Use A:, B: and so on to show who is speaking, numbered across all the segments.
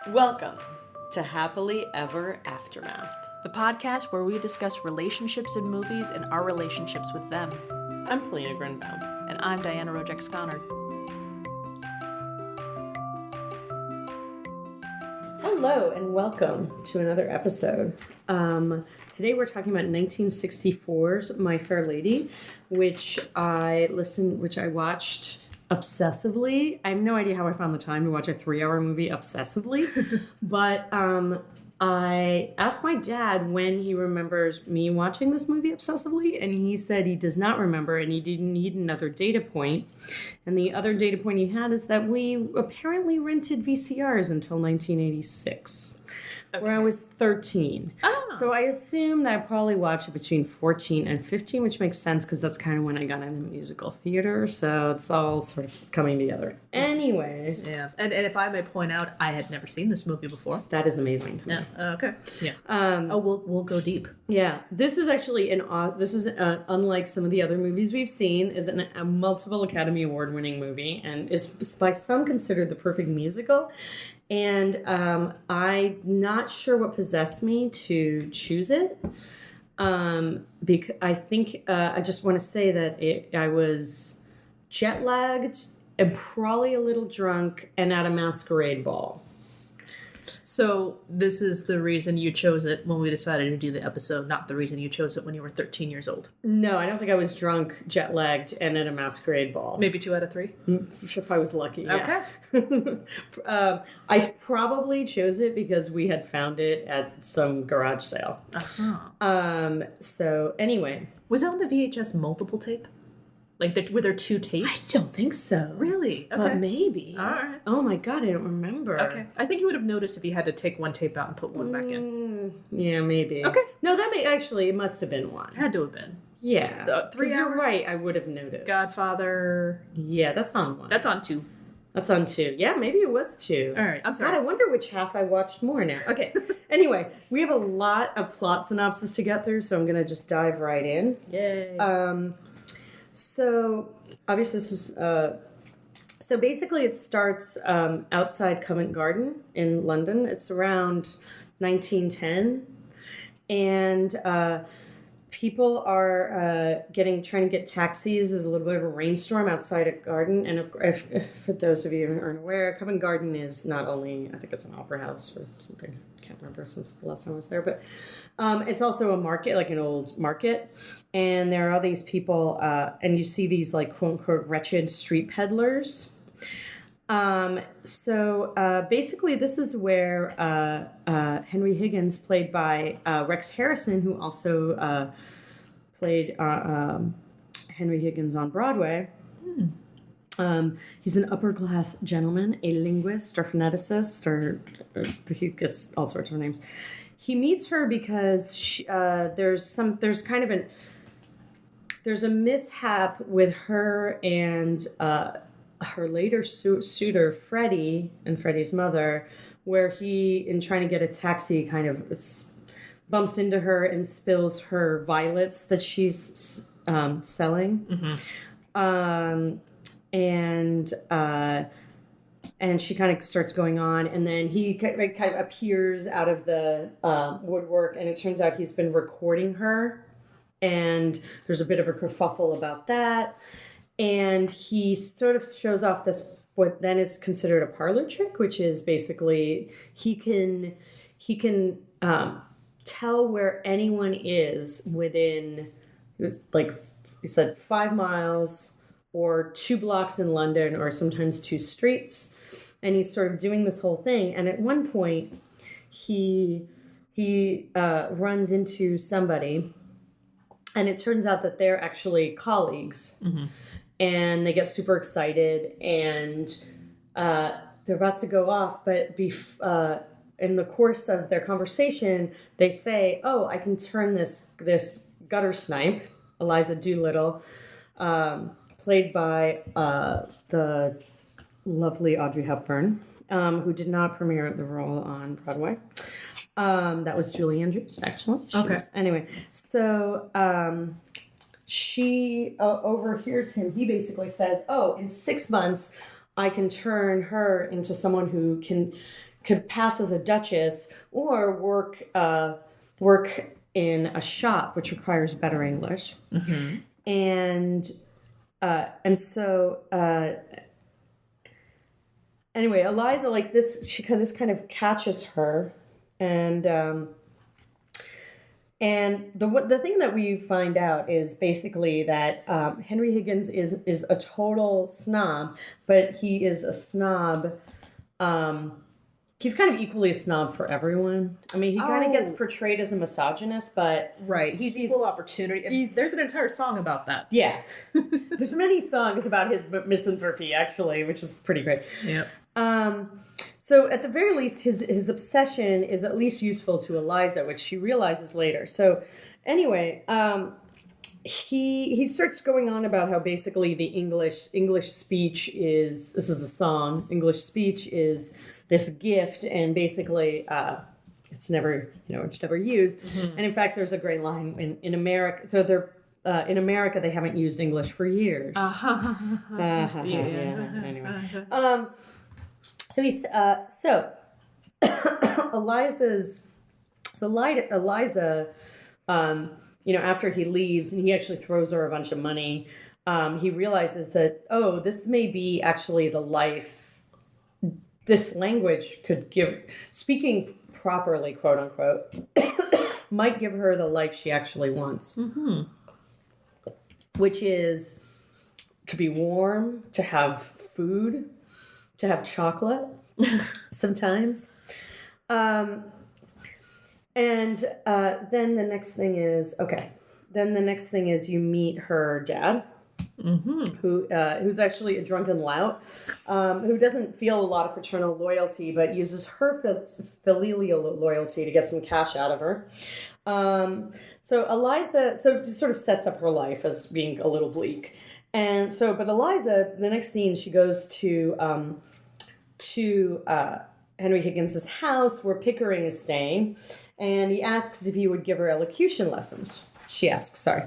A: Welcome to Happily Ever Aftermath.
B: The podcast where we discuss relationships in movies and our relationships with them.
A: I'm Polina Grunbaum.
B: And I'm Diana Rojek-Sconard.
A: Hello and welcome to another episode. Today we're talking about 1964's My Fair Lady, which I watched obsessively. I have no idea how I found the time to watch a 3-hour movie obsessively, but I asked my dad when he remembers me watching this movie obsessively, and he said he does not remember, and he didn't need another data point. And the other data point he had is that we apparently rented VCRs until 1986. Okay. Where I was 13. Oh. So I assume that I probably watched it between 14 and 15, which makes sense because that's kind of when I got into musical theater. So it's all sort of coming together. Anyway.
B: Yeah. And if I may point out, I had never seen this movie before.
A: That is amazing to me.
B: Yeah. Okay. Yeah. We'll go deep.
A: Yeah. This is actually unlike some of the other movies we've seen, is a multiple Academy Award winning movie and is by some considered the perfect musical. And I'm not sure what possessed me to choose it. Because I think I just want to say that I was jet lagged and probably a little drunk and at a masquerade ball.
B: So this is the reason you chose it when we decided to do the episode, not the reason you chose it when you were 13 years old.
A: No, I don't think I was drunk, jet-lagged, and at a masquerade ball.
B: Maybe 2 out of 3?
A: If I was lucky, yeah.
B: Okay.
A: I probably chose it because we had found it at some garage sale.
B: Uh-huh.
A: So anyway.
B: Was that on the VHS multiple tape? Like, were there 2 tapes?
A: I don't think so.
B: Really? Okay.
A: But maybe.
B: All right.
A: Oh my God, I don't remember.
B: Okay. I think you would have noticed if you had to take one tape out and put one back in.
A: Yeah, maybe.
B: Okay.
A: No, actually, it must have been one.
B: Had to have been.
A: Yeah.
B: 3 hours?
A: You're right, I would have noticed.
B: Godfather.
A: Yeah, that's on 1.
B: That's on 2.
A: That's on 2. Yeah, maybe it was 2.
B: All right, I'm sorry.
A: God, I wonder which half I watched more now. Okay. Anyway, we have a lot of plot synopsis to get through, so I'm going to just dive right in.
B: Yay.
A: So, obviously this is... So basically it starts outside Covent Garden in London. It's around 1910. And people are trying to get taxis. There's a little bit of a rainstorm outside a garden. And if for those of you who aren't aware, Covent Garden is not only, I think it's an opera house or something. I can't remember since the last time I was there. But it's also a market, like an old market. And there are all these people, and you see these like quote unquote wretched street peddlers. So basically this is where Henry Higgins, played by Rex Harrison, who also played Henry Higgins on Broadway. He's an upper class gentleman, a linguist or phoneticist, or he gets all sorts of names. He meets her because there's a mishap with her and her later suitor, Freddie, and Freddie's mother, where he, in trying to get a taxi, kind of bumps into her and spills her violets that she's selling. Mm-hmm. And she kind of starts going on, and then he kind of appears out of the woodwork, and it turns out he's been recording her, and there's a bit of a kerfuffle about that. And he sort of shows off this, what then is considered a parlor trick, which is basically he can tell where anyone is within, it was like he said 5 miles or 2 blocks in London, or sometimes 2 streets. And he's sort of doing this whole thing. And at one point, he runs into somebody, and it turns out that they're actually colleagues. Mm-hmm. And they get super excited, and they're about to go off. But in the course of their conversation, they say, "Oh, I can turn this gutter snipe, Eliza Doolittle, played by the lovely Audrey Hepburn, who did not premiere the role on Broadway. That was Julie Andrews, actually. Anyway, so she overhears him. He basically says, "Oh, in 6 months, I can turn her into someone who can could pass as a duchess or work in a shop, which requires better English. And so anyway, Eliza, like this kind of catches her, and the thing that we find out is basically that Henry Higgins is a total snob, but he is a snob. He's kind of equally a snob for everyone. I mean, he kind of gets portrayed as a misogynist, but
B: right, he's equal opportunity. There's an entire song about that.
A: Yeah, there's many songs about his misanthropy, actually, which is pretty great.
B: Yeah.
A: So at the very least, his obsession is at least useful to Eliza, which she realizes later. So anyway, he starts going on about how basically the English speech is, this is a song, English speech is this gift, and basically it's never used. And in fact, there's a great line in America. So they're in America, they haven't used English for years. Anyway. So he's Eliza, after he leaves and he actually throws her a bunch of money, he realizes that, this may be actually the life this language could give, speaking properly, quote unquote, might give her the life she actually wants. Which is to be warm, to have food, to have chocolate sometimes. And then the next thing is, you meet her dad, who's actually a drunken lout, who doesn't feel a lot of paternal loyalty, but uses her filial loyalty to get some cash out of her. So Eliza, sort of sets up her life as being a little bleak. And so, but Eliza, the next scene, she goes to Henry Higgins's house where Pickering is staying, and he asks if he would give her elocution lessons. She asks, sorry.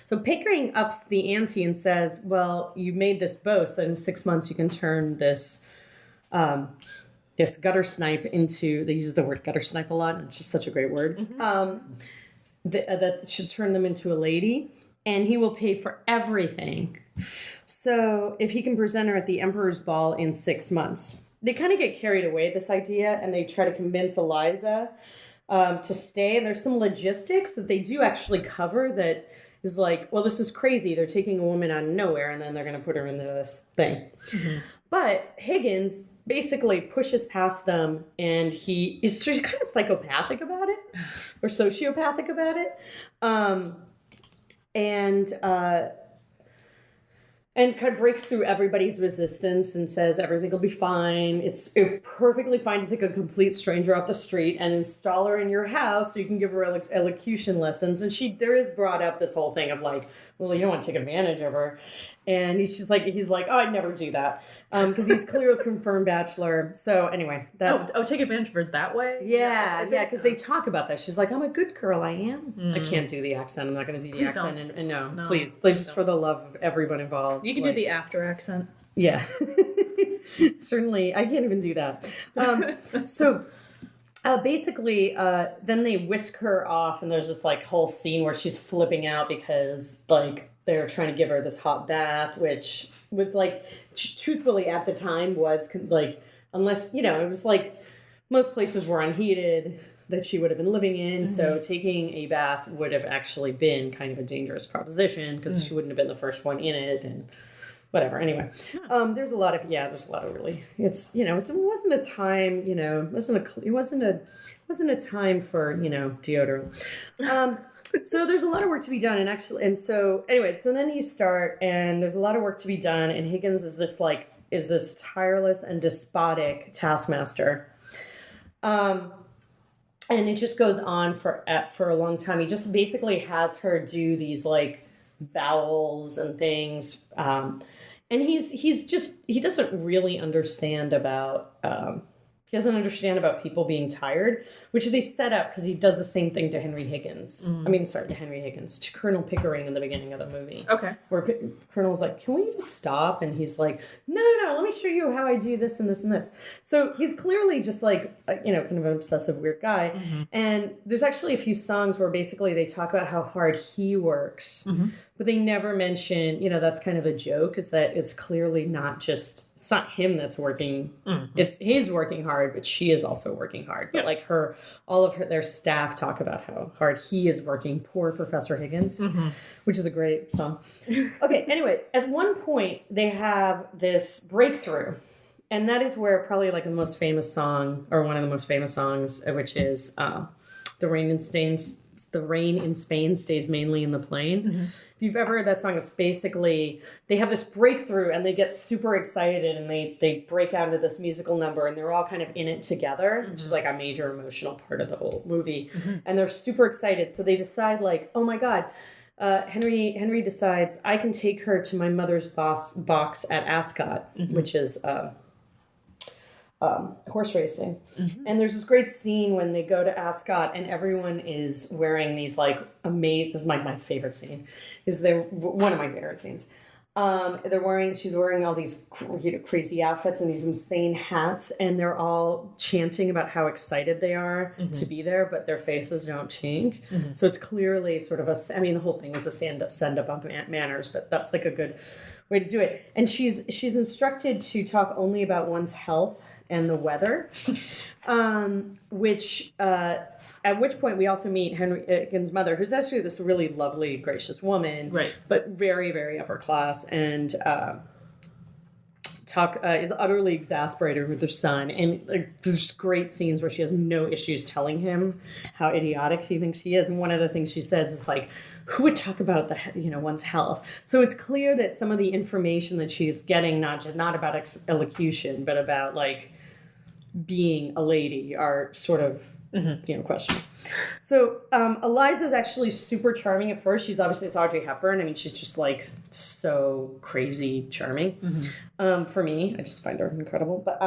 A: So Pickering ups the ante and says, well, you made this boast that in 6 months you can turn this gutter snipe into, they use the word gutter snipe a lot, and it's just such a great word, that should turn them into a lady, and he will pay for everything. So if he can present her at the Emperor's Ball in 6 months. They kind of get carried away, this idea, and they try to convince Eliza to stay. And there's some logistics that they do actually cover that is like, well, this is crazy. They're taking a woman out of nowhere, and then they're going to put her into this thing. But Higgins basically pushes past them, and he is kind of psychopathic about it, or sociopathic about it. And kind of breaks through everybody's resistance and says everything will be fine. It's perfectly fine to take a complete stranger off the street and install her in your house so you can give her elocution lessons. And there is brought up this whole thing of like, well, you don't want to take advantage of her. And he's like, oh, I'd never do that. Because he's clearly a confirmed bachelor. So anyway.
B: Take advantage of her that way?
A: Yeah, because they talk about that. She's like, I'm a good girl, I am. I can't do the accent. I'm not going to do the accent. And no, please. Just for the love of everyone involved.
B: You can do the after accent.
A: Yeah. Certainly. I can't even do that. Basically, then they whisk her off, and there's this like whole scene where she's flipping out because like they're trying to give her this hot bath, which was like, truthfully at the time was like, unless, it was like most places were unheated that she would have been living in. So taking a bath would have actually been kind of a dangerous proposition because she wouldn't have been the first one in it and whatever. Anyway, there's a lot of really, it wasn't a time, it wasn't a time for, deodorant. So there's a lot of work to be done, and so then you start, and there's a lot of work to be done, and Higgins is this tireless and despotic taskmaster, and it just goes on for a long time. He just basically has her do these like vowels and things, and he doesn't really understand about He doesn't understand about people being tired, which they set up because he does the same thing to Henry Higgins. To Colonel Pickering in the beginning of the movie.
B: Okay.
A: Where Colonel's like, can we just stop? And he's like, no, let me show you how I do this and this and this. So he's clearly just like, kind of an obsessive, weird guy. Mm-hmm. And there's actually a few songs where basically they talk about how hard he works. Mm-hmm. But they never mention, that's kind of a joke, is that it's clearly it's not him that's working. Mm-hmm. He's working hard, but she is also working hard. But like all of their staff talk about how hard he is working. Poor Professor Higgins, which is a great song. Okay, anyway, at one point they have this breakthrough. And that is where probably like the most famous song, or one of the most famous songs, which is The Rain in Spain Stays Mainly in the Plain. Mm-hmm. If you've ever heard that song, it's basically, they have this breakthrough and they get super excited and they break out into this musical number and they're all kind of in it together, which is like a major emotional part of the whole movie. Mm-hmm. And they're super excited. So they decide like, oh my God, Henry decides I can take her to my mother's box at Ascot, which is horse racing. Mm-hmm. And there's this great scene when they go to Ascot and everyone is wearing these like this is my favorite scene, one of my favorite scenes. She's wearing all these crazy outfits and these insane hats, and they're all chanting about how excited they are to be there, but their faces don't change. Mm-hmm. So it's clearly sort of the whole thing is a send up of manners, but that's like a good way to do it. And she's instructed to talk only about one's health and the weather, at which point we also meet Henry Higgins' mother, who's actually this really lovely, gracious woman, right? But very, very upper class, and is utterly exasperated with her son. And there's great scenes where she has no issues telling him how idiotic she thinks he is. And one of the things she says is like, who would talk about one's health? So it's clear that some of the information that she's getting, not about elocution, but about like being a lady, are sort of questionable. So Eliza's actually super charming at first. It's Audrey Hepburn. I mean, she's just like so crazy charming. Mm-hmm. For me, I just find her incredible. But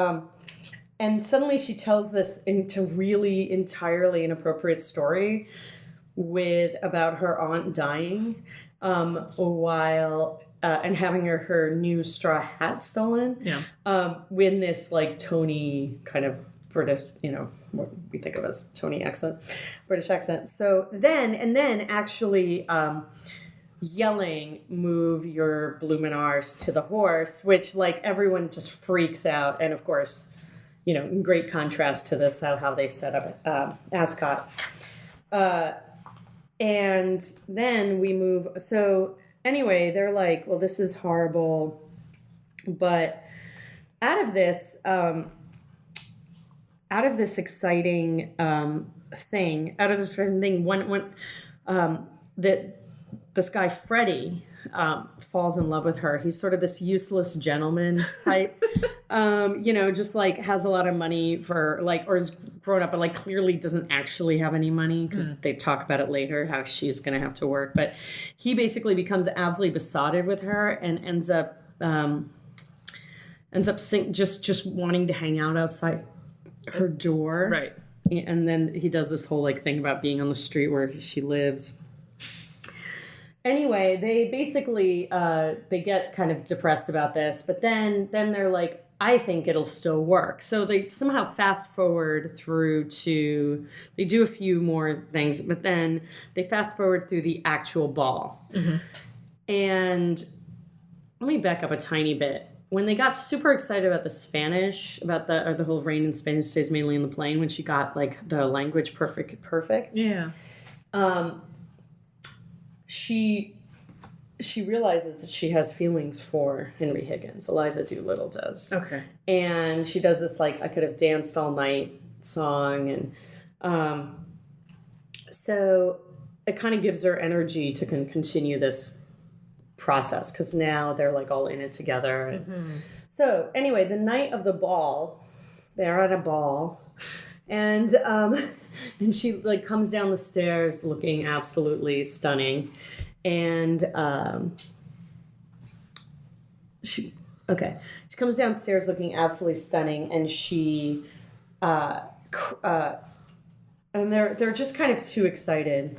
A: and suddenly she tells this into really entirely inappropriate story about her aunt dying, while and having her new straw hat stolen. Yeah. When this like Tony kind of British, what we think of as Tony accent, British accent. So then actually yelling, "Move your bloomin' arse" to the horse, which like everyone just freaks out. And of course, in great contrast to this, how they've set up Ascot. And then we move. So anyway, they're like, well, this is horrible. But out of this exciting thing, that this guy Freddie falls in love with her. He's sort of this useless gentleman type, just like has a lot of money for like, or is grown up, but like clearly doesn't actually have any money because they talk about it later how she's going to have to work. But he basically becomes absolutely besotted with her and ends up just wanting to hang out outside her door. Right. And then he does this whole like thing about being on the street where she lives. Anyway, they basically they get kind of depressed about this, but then they're like, I think it'll still work. So they somehow fast forward through to, they do a few more things, but then they fast forward through the actual ball. Mm-hmm. And let me back up a tiny bit. When they got super excited about the whole Rain in Spain Stays Mainly in the Plain, when she got like the language perfect. Yeah. She realizes that she has feelings for Henry Higgins. Eliza Doolittle does. Okay. And she does this like I Could Have Danced All Night song, and so it kind of gives her energy to continue this process because now they're like all in it together. And so anyway, the night of the ball, they're at a ball, and she like comes down the stairs looking absolutely stunning. And she comes downstairs looking absolutely stunning, and she and they're just kind of too excited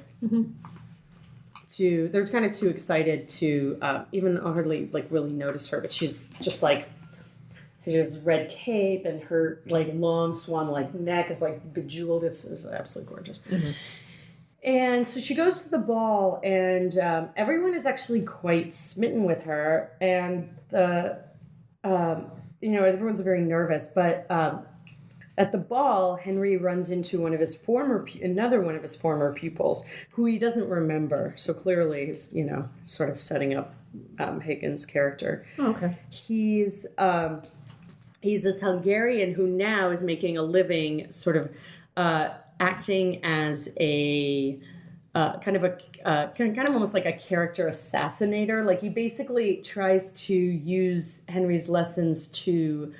A: they're kind of too excited to even hardly like really notice her, but she's just like his red cape and her like long swan like neck is like bejeweled. This is absolutely gorgeous. And so she goes to the ball, and everyone is actually quite smitten with her, and everyone's very nervous, but at the ball, Henry runs into another one of his former pupils, who he doesn't remember. So clearly, he's sort of setting up Higgins' character.
B: Oh, okay.
A: He's this Hungarian who now is making a living, sort of acting as a kind of almost like a character assassinator. Like he basically tries to use Henry's lessons to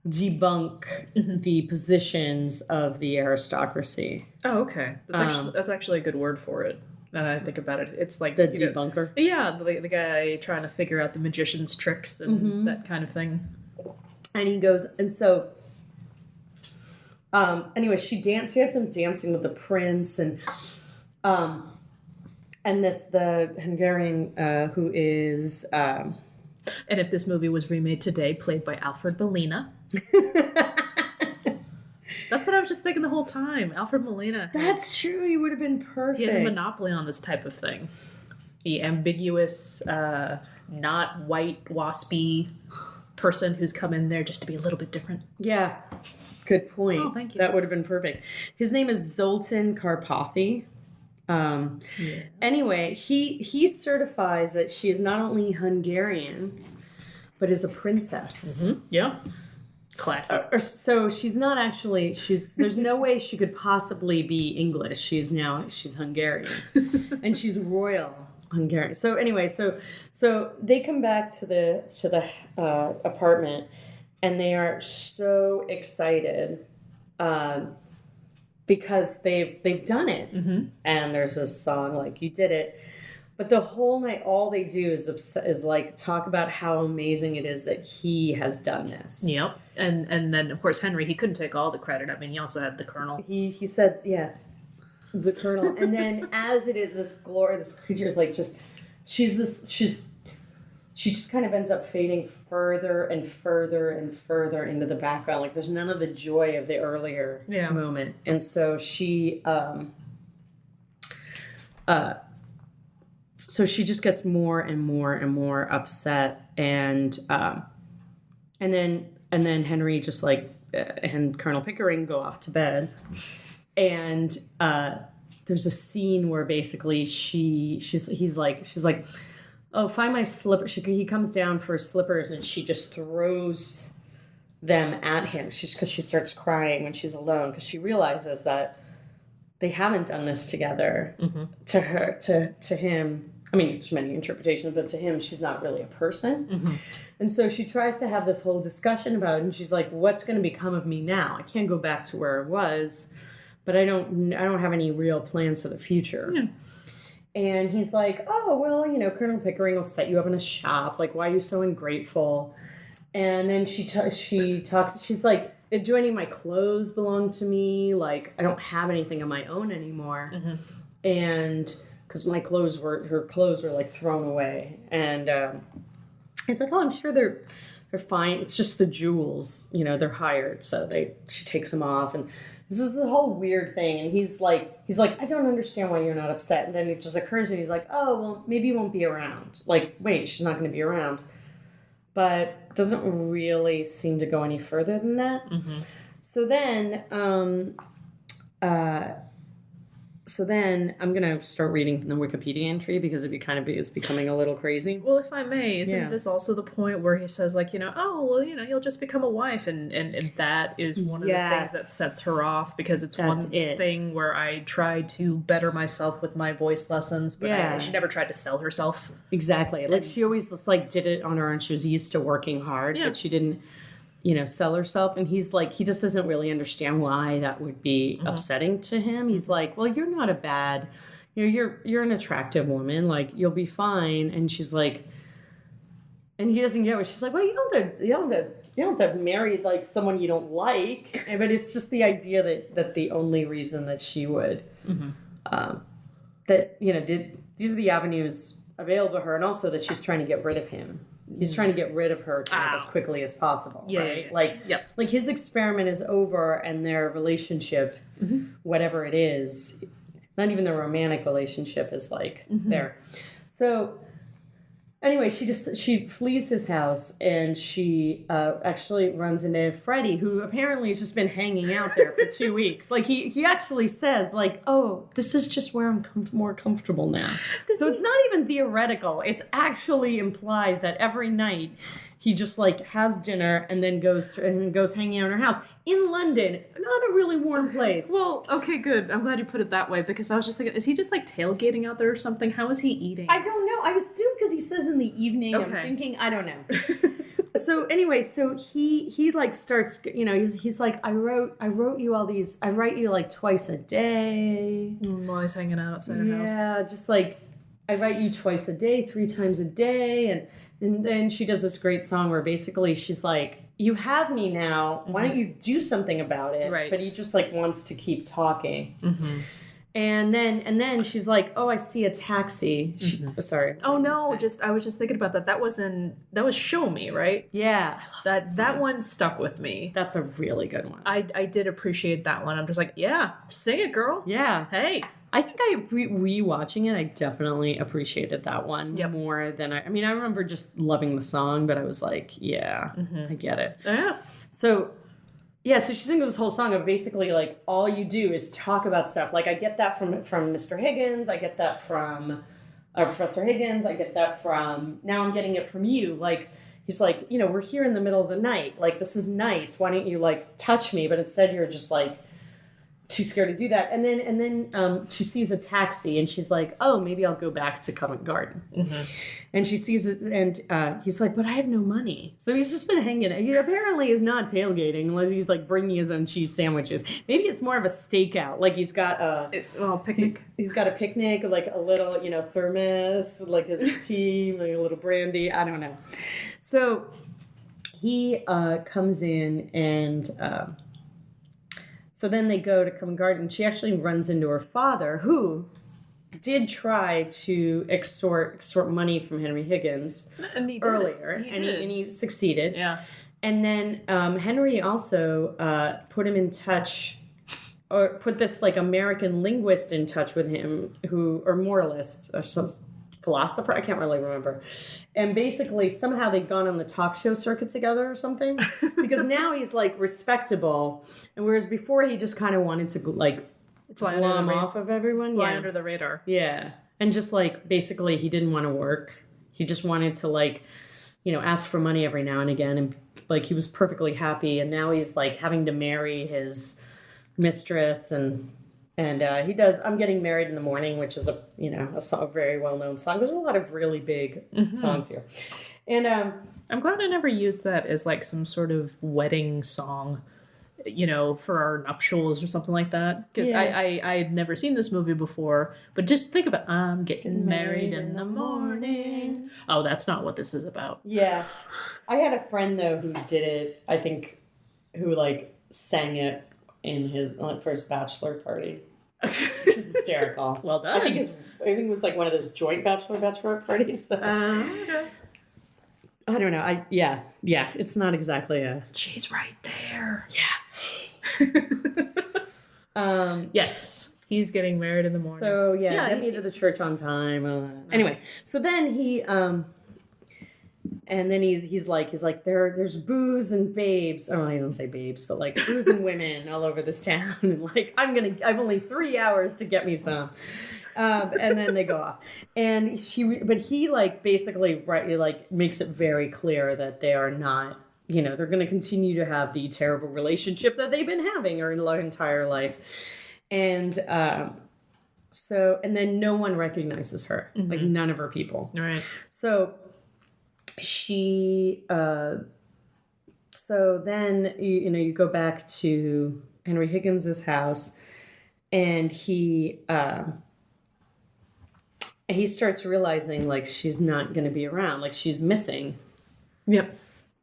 A: debunk the positions of the aristocracy.
B: Oh, okay. That's actually a good word for it. Now that I think about it, it's like
A: the debunker.
B: The guy trying to figure out the magician's tricks and that kind of thing.
A: And he goes, and so anyway, she has him dancing with the prince, and the Hungarian who is
B: and if this movie was remade today, played by Alfred Molina. That's what I was just thinking the whole time. Alfred Molina.
A: That's true. He would have been perfect.
B: He has a monopoly on this type of thing. The ambiguous, not white, waspy person who's come in there just to be a little bit different.
A: Yeah. Good point.
B: Oh, thank you.
A: That would have been perfect. His name is Zoltan Karpathy. Anyway, he certifies that she is not only Hungarian, but is a princess.
B: Yeah. Classic.
A: So she's not actually, there's no way she could possibly be English. She's Hungarian. And she's royal Hungarian. So anyway, so they come back to the apartment, and they are so excited because they've done it. And there's this song like "You Did It," but the whole night all they do is like talk about how amazing it is that he has done this.
B: Yep. And then of course Henry, he couldn't take all the credit. I mean, he also had the Colonel.
A: He said, yeah, the Colonel. And then as it is, this creature is like she just kind of ends up fading further and further and further into the background. Like there's none of the joy of the earlier moment. And so she just gets more and more and more upset, and then Henry just and Colonel Pickering go off to bed, and there's a scene where basically she's like, oh, find my slipper. He comes down for slippers, and she just throws them at him. Because she starts crying when she's alone, because she realizes that they haven't done this together. To him. I mean, there's many interpretations, but to him, she's not really a person. And so she tries to have this whole discussion about it, and she's like, what's going to become of me now? I can't go back to where I was, but I don't have any real plans for the future. Yeah. And he's like, oh, well, Colonel Pickering will set you up in a shop. Like, why are you so ungrateful? And then she talks, she's like, do any of my clothes belong to me? Like, I don't have anything of my own anymore. And because her clothes were like thrown away. And he's like, oh, I'm sure they're fine. It's just the jewels, they're hired. So she takes them off, and this is a whole weird thing. And he's like, I don't understand why you're not upset. And then it just occurs to him, he's like, oh, well, maybe you won't be around. Like, wait, she's not going to be around. But doesn't really seem to go any further than that. So then, I'm going to start reading from the Wikipedia entry, because it's becoming a little crazy.
B: Well, if I may, isn't this also the point where he says, like, you'll just become a wife, and that is one of the things that sets her off, because it's thing where I tried to better myself with my voice lessons, but she never tried to sell herself.
A: Exactly. Like, she always just, like, did it on her own. She was used to working hard, but she didn't sell herself. And he's like, he just doesn't really understand why that would be upsetting to him. He's like, well, you're not a bad, you're an attractive woman. Like, you'll be fine. And she's like, and he doesn't get it. She's like, well, you don't have to you don't have to marry like someone you don't like, but it's just the idea that the only reason that she would, that, you know, these are the avenues available to her, and also that she's trying to get rid of him. He's trying to get rid of her kind of as quickly as possible, right? Like his experiment is over, and their relationship, whatever it is, not even their romantic relationship, is like there. So anyway, she flees his house, and she actually runs into Freddie, who apparently has just been hanging out there for 2 weeks. Like he actually says, like, "Oh, this is just where I'm more comfortable now." So it's not even theoretical; it's actually implied that every night he just like has dinner and then goes hanging out in her house in London, not a really warm place.
B: Well, okay, good. I'm glad you put it that way, because I was just thinking, is he just like tailgating out there or something? How is he eating?
A: I don't know. I assume because he says in the evening. Okay. I'm thinking, I don't know. So anyway, so he like starts, you know, he's like, I wrote you all these. I write you like twice a day.
B: While he's hanging out outside her house.
A: Yeah, just like I write you twice a day, 3 times a day, and then she does this great song where basically she's like, you have me now. Why don't you do something about it?
B: Right.
A: But he just like wants to keep talking. And then she's like, oh, I see a taxi. Sorry.
B: Oh no, I was just thinking about that. That was Show Me, right?
A: Yeah.
B: That one stuck with me.
A: That's a really good one.
B: I did appreciate that one. I'm just like, yeah, sing it, girl.
A: Yeah.
B: Hey.
A: I think rewatching it, I definitely appreciated that one more than I mean, I remember just loving the song, but I was like, yeah, I get it.
B: Yeah.
A: So she sings this whole song of basically like all you do is talk about stuff. Like I get that from Mr. Higgins, I get that from Professor Higgins, I get that from, now I'm getting it from you. Like he's like, you know, we're here in the middle of the night. Like this is nice. Why don't you like touch me? But instead you're just like too scared to do that. And then she sees a taxi, and she's like, oh, maybe I'll go back to Covent Garden. And she sees it, and he's like, but I have no money. So he's just been hanging. He apparently is not tailgating unless he's like bringing his own cheese sandwiches. Maybe it's more of a stakeout. Like he's got a
B: picnic.
A: He's got a picnic, like a little, you know, thermos, like his tea, like a little brandy. I don't know. So he comes in, and so then they go to Covent Garden. She actually runs into her father, who did try to extort money from Henry Higgins earlier, and he succeeded.
B: Yeah.
A: And then Henry also put him in touch, or put this like American linguist in touch with him, or moralist, or some philosopher, I can't really remember. And basically, somehow they've gone on the talk show circuit together or something. Because now he's, like, respectable. And whereas before he just kind of wanted to, like, glom off of everyone.
B: Fly under the radar.
A: Yeah. And just, like, basically he didn't want to work. He just wanted to, like, you know, ask for money every now and again. And, like, he was perfectly happy. And now he's, like, having to marry his mistress, and he does I'm Getting Married in the Morning, which is a very well-known song. There's a lot of really big songs here. And
B: I'm glad I never used that as like some sort of wedding song, you know, for our nuptials or something like that. Because I had never seen this movie before, but just think about I'm getting married in the morning. Oh, that's not what this is about.
A: Yeah. I had a friend, though, who did it, I think, who, like, sang it in his first bachelor party. Which is hysterical.
B: Well done.
A: I think it was like one of those joint bachelor parties. So.
B: Okay.
A: I don't know. Yeah. It's not exactly a.
B: She's right there.
A: Yeah.
B: Yes. He's getting married in the morning.
A: So yeah, get me to the church on time. Anyway, so then he and then he's like there's booze and babes. Oh, he doesn't say babes, but like booze and women all over this town, and like I've only 3 hours to get me some. And then they go off, and he like basically like makes it very clear that they are not, you know, they're going to continue to have the terrible relationship that they've been having their entire life, and so and then no one recognizes her, like none of her people,
B: right?
A: So she so then you go back to Henry Higgins's house, and he starts realizing like she's not going to be around, like she's missing.
B: Yep.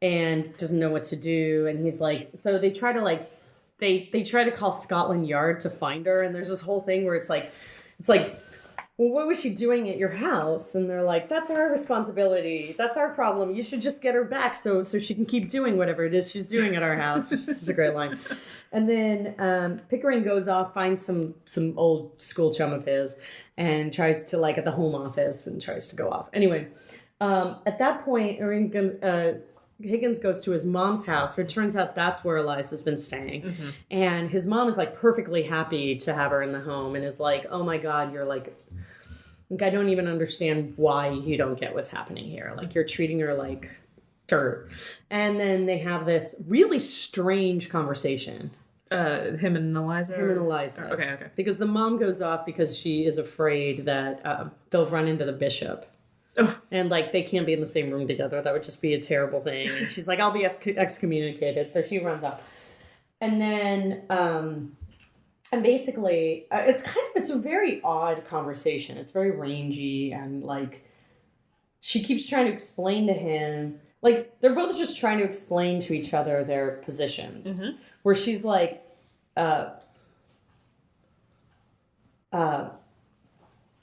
A: and doesn't know what to do. And he's like, so they try to like, they try to call Scotland Yard to find her. And there's this whole thing where it's like, well, what was she doing at your house? And they're like, that's our responsibility. That's our problem. You should just get her back so she can keep doing whatever it is she's doing at our house, which is such a great line. And then Pickering goes off, finds some old school chum of his, and tries to, like, at the home office, and tries to go off. Anyway, at that point, Higgins goes to his mom's house, where it turns out that's where Eliza's been staying. Mm-hmm. And his mom is, like, perfectly happy to have her in the home, and is like, oh my God, you're like, I don't even understand why you don't get what's happening here. Like, you're treating her like dirt. And then they have this really strange conversation.
B: Him and Eliza?
A: Him and Eliza.
B: Okay.
A: Because the mom goes off because she is afraid that they'll run into the bishop. Oh. And, like, they can't be in the same room together. That would just be a terrible thing. And she's like, I'll be excommunicated. So she runs off. And then... And basically, it's a very odd conversation. It's very rangy, and, like, she keeps trying to explain to him, like, they're both just trying to explain to each other their positions. Mm-hmm. Where she's like,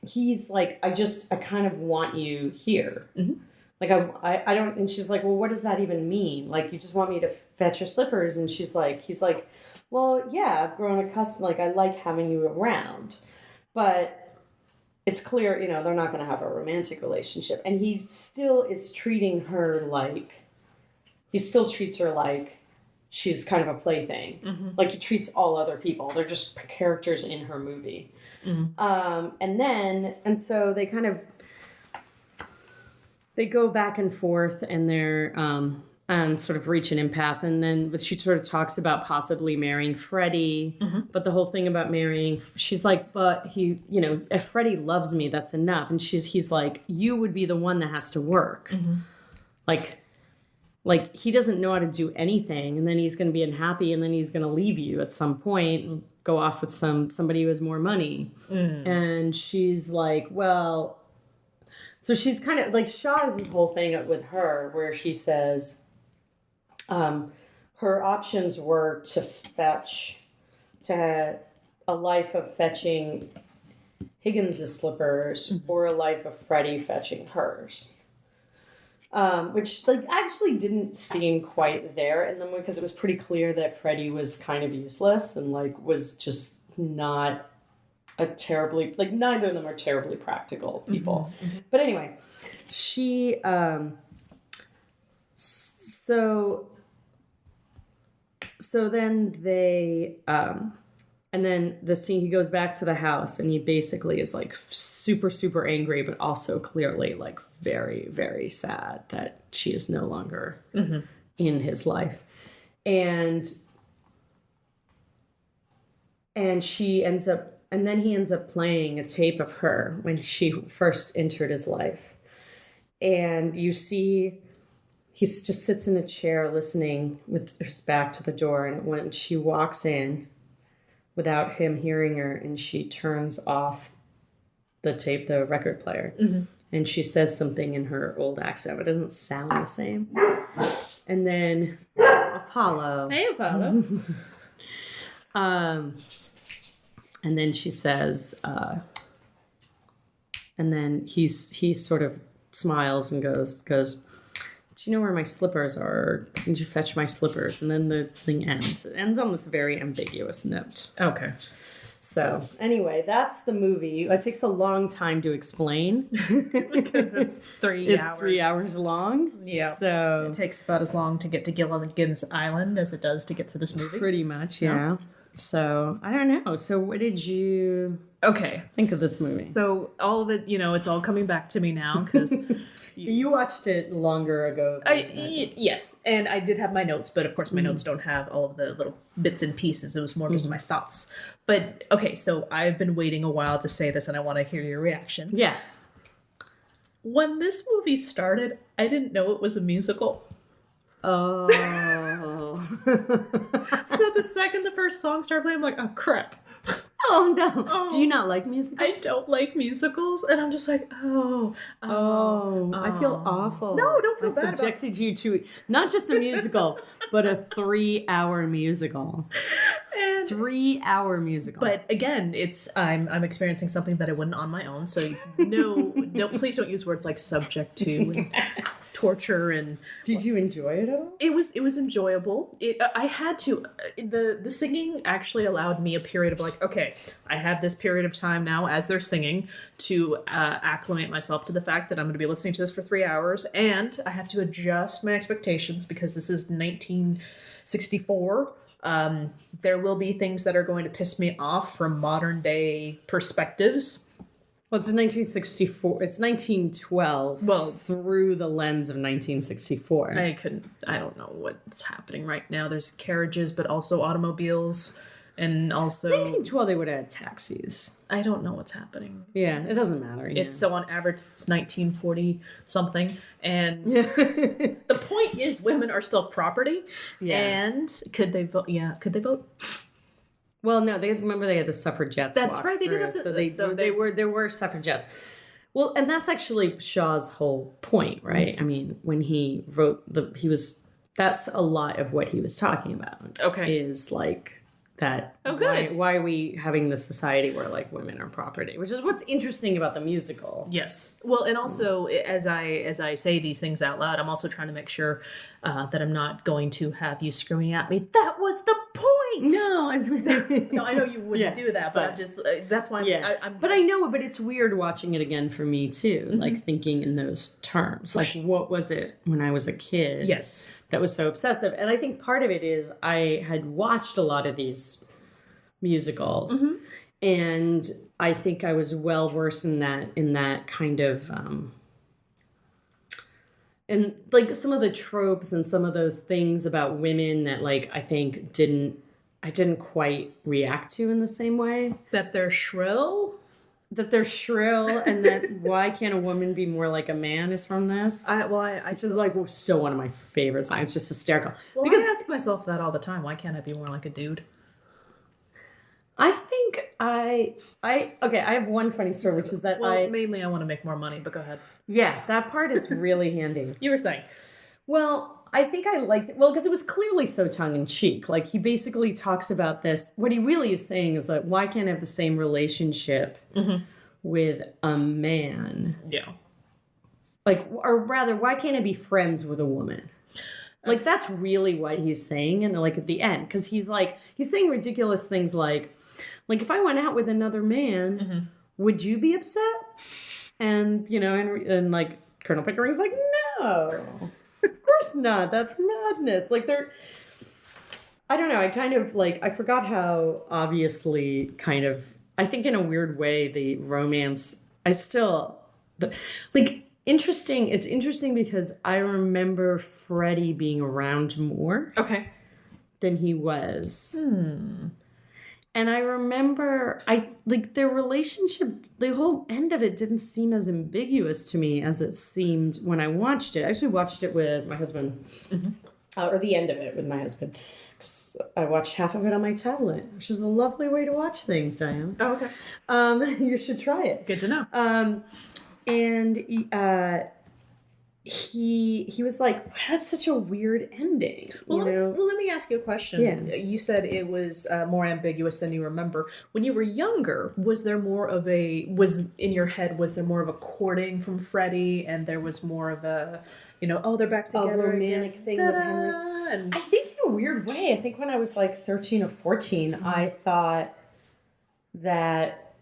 A: he's like, I kind of want you here. Mm-hmm. Like, I don't, and she's like, well, what does that even mean? Like, you just want me to fetch your slippers? And he's like, well, yeah, I've grown accustomed, like, I like having you around. But it's clear, you know, they're not going to have a romantic relationship. And he still is treating her like, he still treats her like she's kind of a plaything. Mm-hmm. Like, he treats all other people. They're just characters in her movie. Mm-hmm. And so they kind of, they go back and forth, and they're, and sort of reach an impasse. And then she sort of talks about possibly marrying Freddie. Mm-hmm. But the whole thing about marrying, she's like, but he, you know, if Freddie loves me, that's enough. And he's like, you would be the one that has to work. Mm-hmm. Like he doesn't know how to do anything. And then he's going to be unhappy. And then he's going to leave you at some point and go off with somebody who has more money. Mm. And she's like, well, so she's kind of like, Shaw has this whole thing with her where she says, her options were to a life of fetching Higgins' slippers, mm-hmm. or a life of Freddie fetching hers. Which, like, actually didn't seem quite there in them, because it was pretty clear that Freddie was kind of useless and, like, was just not a terribly, like, neither of them are terribly practical people. Mm-hmm. But anyway, she, So then they, and then the scene, he goes back to the house, and he basically is, like, super, super angry, but also clearly, like, very, very sad that she is no longer mm-hmm. in his life. And she ends up, and then he ends up playing a tape of her when she first entered his life. And you see, he just sits in a chair listening with his back to the door. And when she walks in without him hearing her, and she turns off the tape, the record player, mm-hmm. and she says something in her old accent. It doesn't sound the same. And then Apollo.
B: Hey, Apollo.
A: And then she says, and then he sort of smiles and goes, do you know where my slippers are? Can you fetch my slippers? And then the thing ends. It ends on this very ambiguous note.
B: Okay.
A: So, anyway, that's the movie. It takes a long time to explain.
B: Because it's 3 hours.
A: It's 3 hours long.
B: Yeah.
A: So
B: it takes about as long to get to Gilligan's Island as it does to get to this movie.
A: Pretty much, yeah. So, I don't know. So, what did you think of this movie?
B: So, all of it, you know, it's all coming back to me now, because...
A: You watched it longer ago.
B: Yes, and I did have my notes, but of course my notes don't have all of the little bits and pieces. It was more just my thoughts. But, okay, so I've been waiting a while to say this, and I want to hear your reaction.
A: Yeah.
B: When this movie started, I didn't know it was a musical.
A: Oh.
B: So the second the first song started playing, I'm like, oh, crap.
A: Oh no! Do you not like musicals?
B: I don't like musicals, and I'm just like,
A: I feel awful.
B: No, don't feel bad.
A: I subjected you to not just a musical, but a 3-hour musical. 3-hour musical.
B: But again, I'm experiencing something that I wouldn't on my own. So no, please don't use words like subject to and torture. And
A: did you enjoy it at all?
B: It was enjoyable. I had to. The singing actually allowed me a period of like, okay, I have this period of time now as they're singing to acclimate myself to the fact that I'm going to be listening to this for 3 hours, and I have to adjust my expectations because this is 1964. There will be things that are going to piss me off from modern day perspectives.
A: Well, it's 1964. It's 1912. Well, through the lens of 1964.
B: I don't know what's happening right now. There's carriages, but also automobiles, and also
A: 1912 they would have had taxis.
B: I don't know what's happening.
A: Yeah, it doesn't matter. Yeah.
B: It's so on average it's 1940 something, and the point is women are still property. Yeah. And could they vote? Yeah, could they vote?
A: Well, no, they had the suffragettes.
B: That's right. They did have
A: there were suffragettes. Well, and that's actually Shaw's whole point, right? I mean, when he wrote that's a lot of what he was talking about. Okay, is like that. Oh, good. Why are we having this society where like women are property? Which is what's interesting about the musical.
B: Yes. Well, and also as I say these things out loud, I'm also trying to make sure that I'm not going to have you screaming at me. That was the point.
A: No,
B: no, I know you wouldn't do that, but I'm just that's why I'm.
A: But I know, but it's weird watching it again for me too. Mm-hmm. Like thinking in those terms. Like, what was it when I was a kid?
B: Yes.
A: That was so obsessive. And I think part of it is I had watched a lot of these musicals. Mm-hmm. And I think I was well versed in that kind of and like some of the tropes and some of those things about women that like I think I didn't quite react to in the same way.
B: That they're shrill?
A: And that why can't a woman be more like a man is from this.
B: It's
A: just like still one of my favorite songs. It's just hysterical.
B: Well, because I ask myself that all the time. Why can't I be more like a dude?
A: I think I have one funny story, which is that
B: mainly I want to make more money, but go ahead.
A: Yeah, that part is really handy.
B: You were saying.
A: Well, I think I liked it. Well, because it was clearly so tongue-in-cheek. Like, he basically talks about this. What he really is saying is, like, why can't I have the same relationship with a man?
B: Yeah.
A: Like, or rather, why can't I be friends with a woman? Like, that's really what he's saying. And, like, at the end. Because he's saying ridiculous things like, if I went out with another man, would you be upset? And, and like, Colonel Pickering's like, no. Of course not. That's madness. Like I don't know. I kind of I forgot how obviously kind of, I think in a weird way, the romance, interesting. It's interesting because I remember Freddie being around more.
B: Okay.
A: Than he was. And I remember their relationship, the whole end of it didn't seem as ambiguous to me as it seemed when I watched it. I actually watched it with my husband, or the end of it with my husband. I watched half of it on my tablet, which is a lovely way to watch things, Diane.
B: Oh, okay.
A: You should try it.
B: Good to know.
A: And he was like, that's such a weird ending.
B: Well, let me ask you a question. Yeah. You said it was more ambiguous than you remember. When you were younger, was there more of a courting from Freddie, and there was more of a, they're back together,
A: a romantic thing with Henry? And I think in a weird way, I think when I was like 13 or 14, I thought that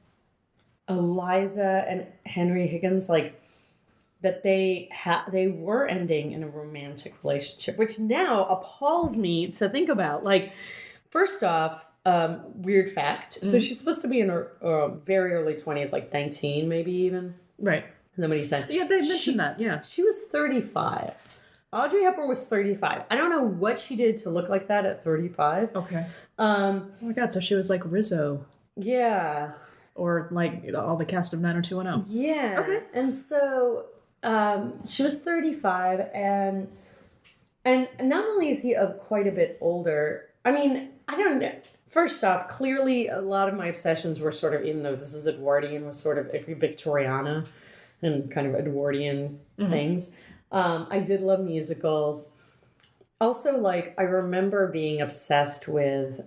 A: Eliza and Henry Higgins, that they were ending in a romantic relationship, which now appalls me to think about. First off, weird fact. So she's supposed to be in her very early 20s, like 19 maybe even.
B: Right.
A: And then what he said.
B: Yeah, they mentioned that, yeah.
A: She was 35. Audrey Hepburn was 35. I don't know what she did to look like that at 35.
B: Okay. Oh my God, so she was like Rizzo.
A: Yeah.
B: Or like all the cast of 90210.
A: Yeah. Okay. And so... she was 35, and not only is he quite a bit older, I mean, I don't know. First off, clearly a lot of my obsessions were sort of, even though this is Edwardian, was sort of Victoriana and kind of Edwardian things. I did love musicals. Also, like, I remember being obsessed with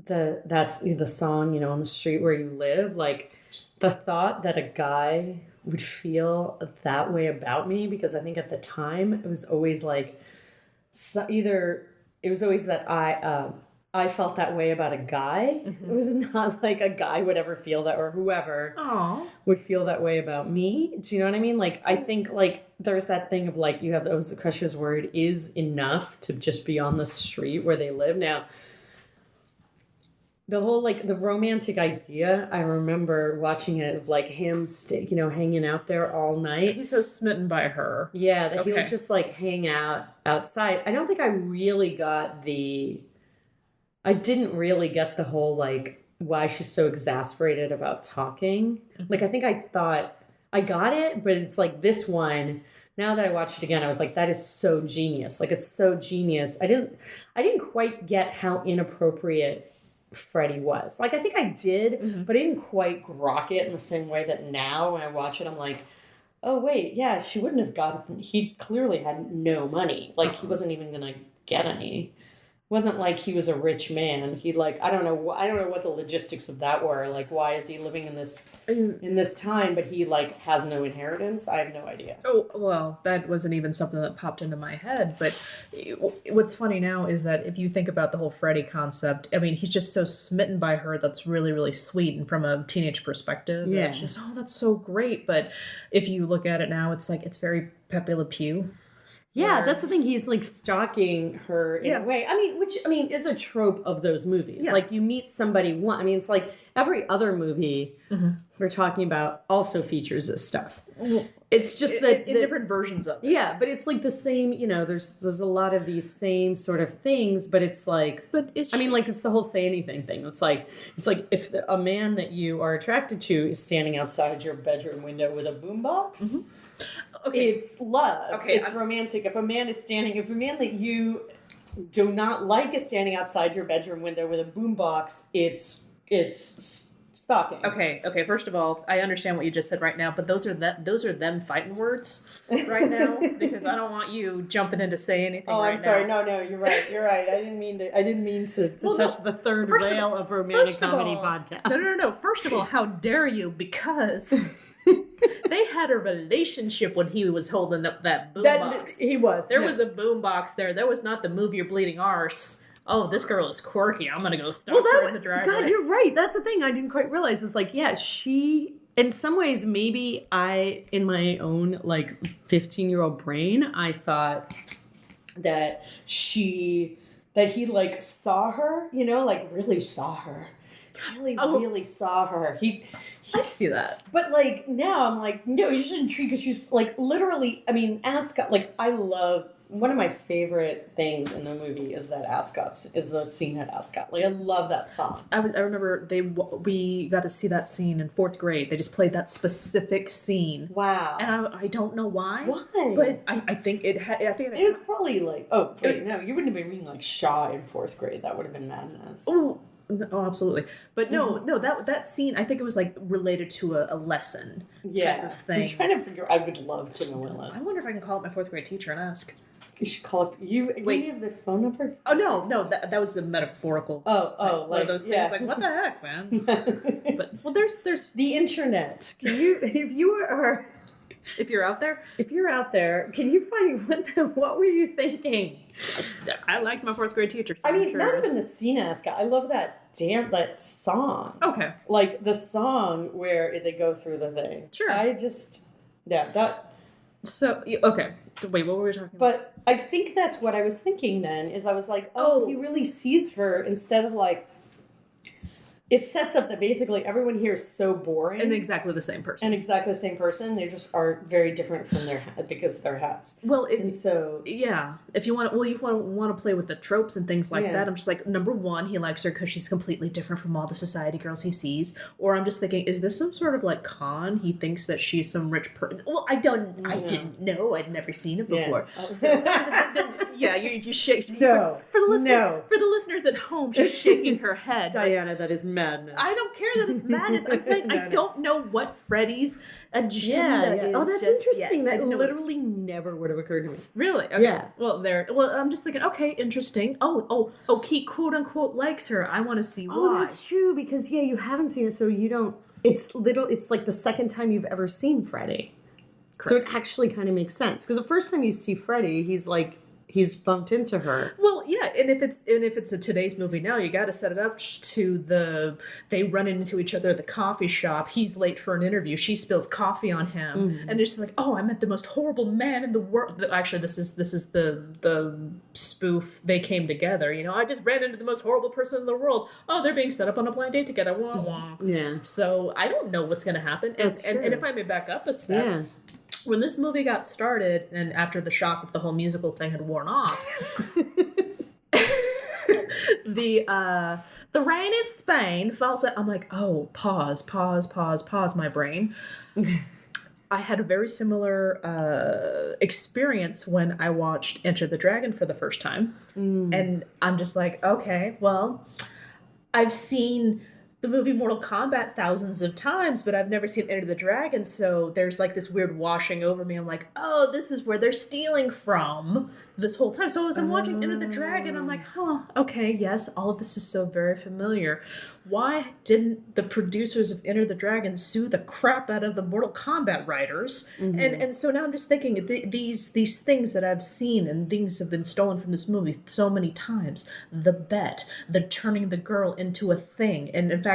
A: that's the song, On the Street Where You Live. Like, the thought that a guy would feel that way about me, because I think at the time it was always like it was always that I felt that way about a guy. It was not like a guy would ever feel that, or whoever would feel that way about me. Do you know what I mean? Like, I think, like, there's that thing of, like, you have those crushes where it is enough to just be on the street where they live. Now, the whole, like, the romantic idea, I remember watching it of, like, him, hanging out there all night.
B: He's so smitten by her.
A: Yeah, that he would just, like, hang out outside. I don't think I really got I didn't really get the whole, like, why she's so exasperated about talking. Like, I think I thought I got it, but it's like this one, now that I watched it again, I was like, that is so genius. Like, it's so genius. I didn't quite get how inappropriate Freddie was. Like, I think I did, but I didn't quite grok it in the same way that now when I watch it, I'm like, oh, wait, yeah, she wouldn't have gotten, he clearly had no money. Like, he wasn't even going to get any. Wasn't like he was a rich man. He, like, I don't know what the logistics of that were. Like, why is he living in this time, but he, like, has no inheritance? I have no idea.
B: Oh, well, that wasn't even something that popped into my head. But what's funny now is that if you think about the whole Freddie concept, I mean, he's just so smitten by her. That's really, really sweet. And from a teenage perspective, it's just, oh, that's so great. But if you look at it now, it's like, it's very Pepe Le Pew.
A: Yeah, that's the thing. He's, like, stalking her in a way. Which is a trope of those movies. Yeah. Like, you meet somebody it's like every other movie we're talking about also features this stuff. It's just that
B: in different versions of it.
A: Yeah, but it's like the same. There's a lot of these same sort of things, but it's like, it's the whole say anything thing. It's like if a man that you are attracted to is standing outside your bedroom window with a boombox. Okay. It's love. Okay, it's romantic. If a man that you do not like is standing outside your bedroom window with a boombox, it's stalking.
B: Okay. First of all, I understand what you just said right now, but those are them fighting words right now, because I don't want you jumping in to say anything. Oh, I'm
A: sorry. No, you're right. I didn't mean to touch the third rail of romantic comedy podcast.
B: No. First of all, how dare you? Because they had a relationship when he was holding up that boombox.
A: He was.
B: There was a boombox there. There was not the move your bleeding arse. Oh, this girl is quirky. I'm gonna go stalk her in the driveway.
A: God, you're right. That's the thing I didn't quite realize. It's like, yeah, she. In some ways, maybe in my own, like, 15-year-old brain, I thought that he, like, saw her. Like, really saw her. Really saw her.
B: I see that.
A: But, like, now I'm like, no, you shouldn't treat, because she's, like, literally, Ascot, like, I love, one of my favorite things in the movie is the scene at Ascot. Like, I love that song.
B: I remember we got to see that scene in 4th grade. They just played that specific scene.
A: Wow.
B: And I don't know why.
A: Why?
B: But I think it
A: was probably like, oh, wait, no, you wouldn't have been reading, like, Shaw in 4th grade. That would have been madness.
B: Oh, absolutely. But no, that scene, I think it was, like, related to a lesson type of thing.
A: I'm trying to figure, I would love to know what lesson.
B: I wonder if I can call up my 4th grade teacher and ask.
A: You should call up, you have their phone number?
B: Oh, no, that was the metaphorical. One of those things, like, what the heck, man? But, well, there's
A: the internet. Can you, if you're out there, can you find, what were you thinking?
B: I liked my 4th grade teacher. So
A: not even the scene Ascot. I love that song.
B: Okay.
A: Like, the song where they go through the thing.
B: Sure. So, okay. Wait, what were we talking about?
A: But I think that's what I was thinking then, is I was like, he really sees her instead of, like, it sets up that basically everyone here is so boring.
B: And exactly the same person.
A: They just are very different from because of their hats.
B: Well, yeah. If you want to play with the tropes and things like that, I'm just like, number one, he likes her because she's completely different from all the society girls he sees. Or I'm just thinking, is this some sort of, like, con? He thinks that she's some rich person. Well, I didn't know. I'd never seen it before.
A: Yeah.
B: Yeah, you shake.
A: No.
B: For the listeners at home, she's shaking her head.
A: Diana, that is madness.
B: I don't care that it's madness. I'm saying I don't know what Freddie's agenda is.
A: Oh, that's interesting.
B: Yet.
A: That literally never would have occurred to me.
B: Really? Okay. Yeah. Well, I'm just thinking, okay, interesting. Oh, he quote unquote likes her. I want to see why.
A: Oh, that's true, because you haven't seen it, so you don't. It's like the second time you've ever seen Freddie. Correct. So it actually kind of makes sense, because the first time you see Freddie, he's bumped into her.
B: Well, yeah, and if it's a today's movie now, you got to set it up to they run into each other at the coffee shop. He's late for an interview. She spills coffee on him, and it's just like, oh, I met the most horrible man in the world. Actually, this is the spoof. They came together. I just ran into the most horrible person in the world. Oh, they're being set up on a blind date together. Wah, wah.
A: Yeah.
B: So I don't know what's going to happen. And if I may back up a step. Yeah. When this movie got started, and after the shock of the whole musical thing had worn off, the rain in Spain falls. I'm like, oh, pause, my brain. I had a very similar experience when I watched Enter the Dragon for the first time, and I'm just like, okay, well, I've seen the movie Mortal Kombat thousands of times, but I've never seen Enter the Dragon, so there's like this weird washing over me. I'm like, oh, this is where they're stealing from this whole time. So as I'm watching Enter the Dragon, I'm like, okay, yes, all of this is so very familiar. Why didn't the producers of Enter the Dragon sue the crap out of the Mortal Kombat writers? And so now I'm just thinking, these things that I've seen and things have been stolen from this movie so many times. The bet, the turning the girl into a thing. And in fact,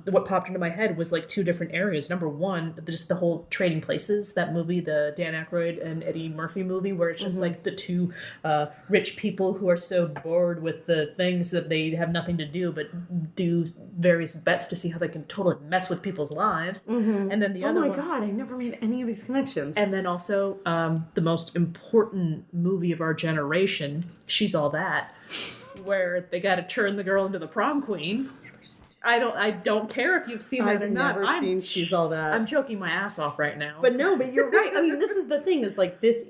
B: what popped into my head was like two different areas. Number one, just the whole Trading Places, that movie, the Dan Aykroyd and Eddie Murphy movie, where it's just like the two rich people who are so bored with the things that they have nothing to do but do various bets to see how they can totally mess with people's lives. And then the other one...
A: Oh my God, I never made any of these connections.
B: And then also the most important movie of our generation, She's All That, where they got to turn the girl into the prom queen. I don't care if you've seen that or not.
A: I've never seen She's All That.
B: I'm joking my ass off right now.
A: But you're right. I mean, this is the thing, is like, this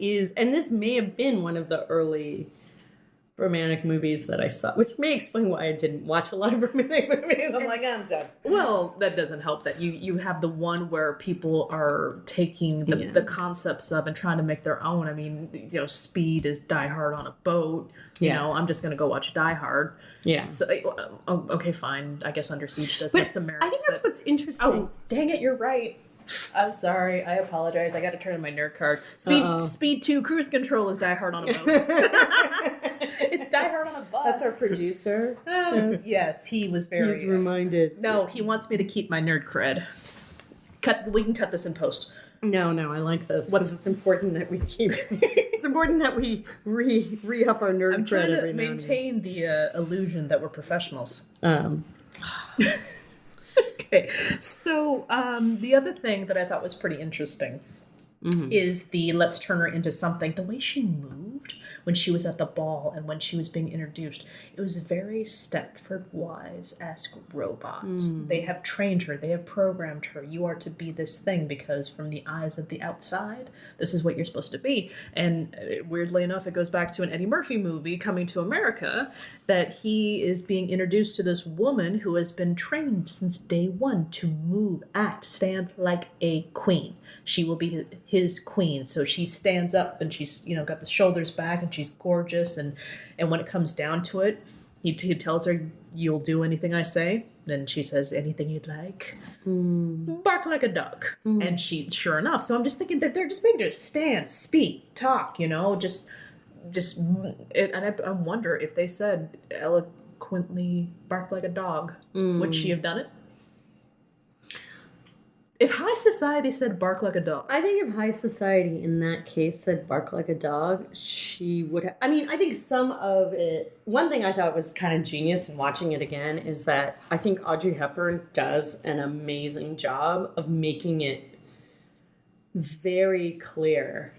A: may have been one of the early romantic movies that I saw, which may explain why I didn't watch a lot of romantic movies. I'm like, I'm done.
B: Well, that doesn't help that you have the one where people are taking the concepts of and trying to make their own. I mean, Speed is Die Hard on a boat. I'm just going to go watch Die Hard. Yeah. So, okay, fine. I guess Under Siege does have some merits.
A: I think that's what's interesting.
B: Oh, dang it, you're right. I'm sorry. I apologize. I got to turn in my nerd card. Speed 2 Cruise Control is Die Hard on a boat. It's Die Hard on a bus.
A: That's our producer.
B: Yes, he was very...
A: He's reminded.
B: No, he wants me to keep my nerd cred. We can cut this in post.
A: No, I like this. It's important that we keep... It's important that we re-up our nerd cred every now and then. I'm trying to
B: maintain the illusion that we're professionals. Okay, so the other thing that I thought was pretty interesting is the let's turn her into something. The way she moved when she was at the ball and when she was being introduced, it was very Stepford Wives-esque robots. They have trained her. They have programmed her. You are to be this thing because from the eyes of the outside, this is what you're supposed to be. And weirdly enough, it goes back to an Eddie Murphy movie, Coming to America, that he is being introduced to this woman who has been trained since day one to move, act, stand like a queen. She will be his queen. So she stands up and she's, got the shoulders back and she's gorgeous. And when it comes down to it, he tells her, you'll do anything I say. Then she says, anything you'd like. Bark like a dog. And she, sure enough. So I'm just thinking that they're just making her stand, speak, talk, and I wonder if they said eloquently bark like a dog, would she have done it? If high society said bark like a dog.
A: I think if high society in that case said bark like a dog, she would have... I mean, I think some of it... One thing I thought was kind of genius in watching it again is that I think Audrey Hepburn does an amazing job of making it very clear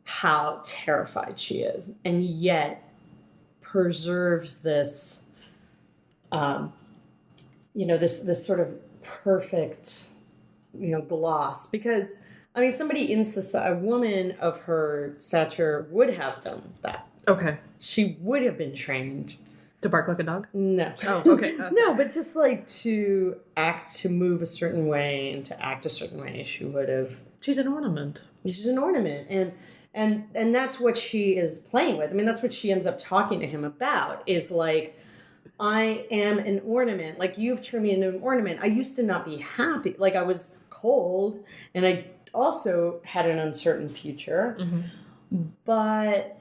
A: how terrified she is, and yet preserves this, this sort of perfect... gloss, because I mean, somebody in society, a woman of her stature would have done that.
B: Okay.
A: She would have been trained.
B: To bark like a dog?
A: No.
B: Oh, okay.
A: No, but just like to move a certain way and to act a certain way, she would have.
B: She's an ornament.
A: She's an ornament, and that's what she is playing with. I mean, that's what she ends up talking to him about. Is like, I am an ornament. Like, you've turned me into an ornament. I used to not be happy. Like, I was cold, and I also had an uncertain future, but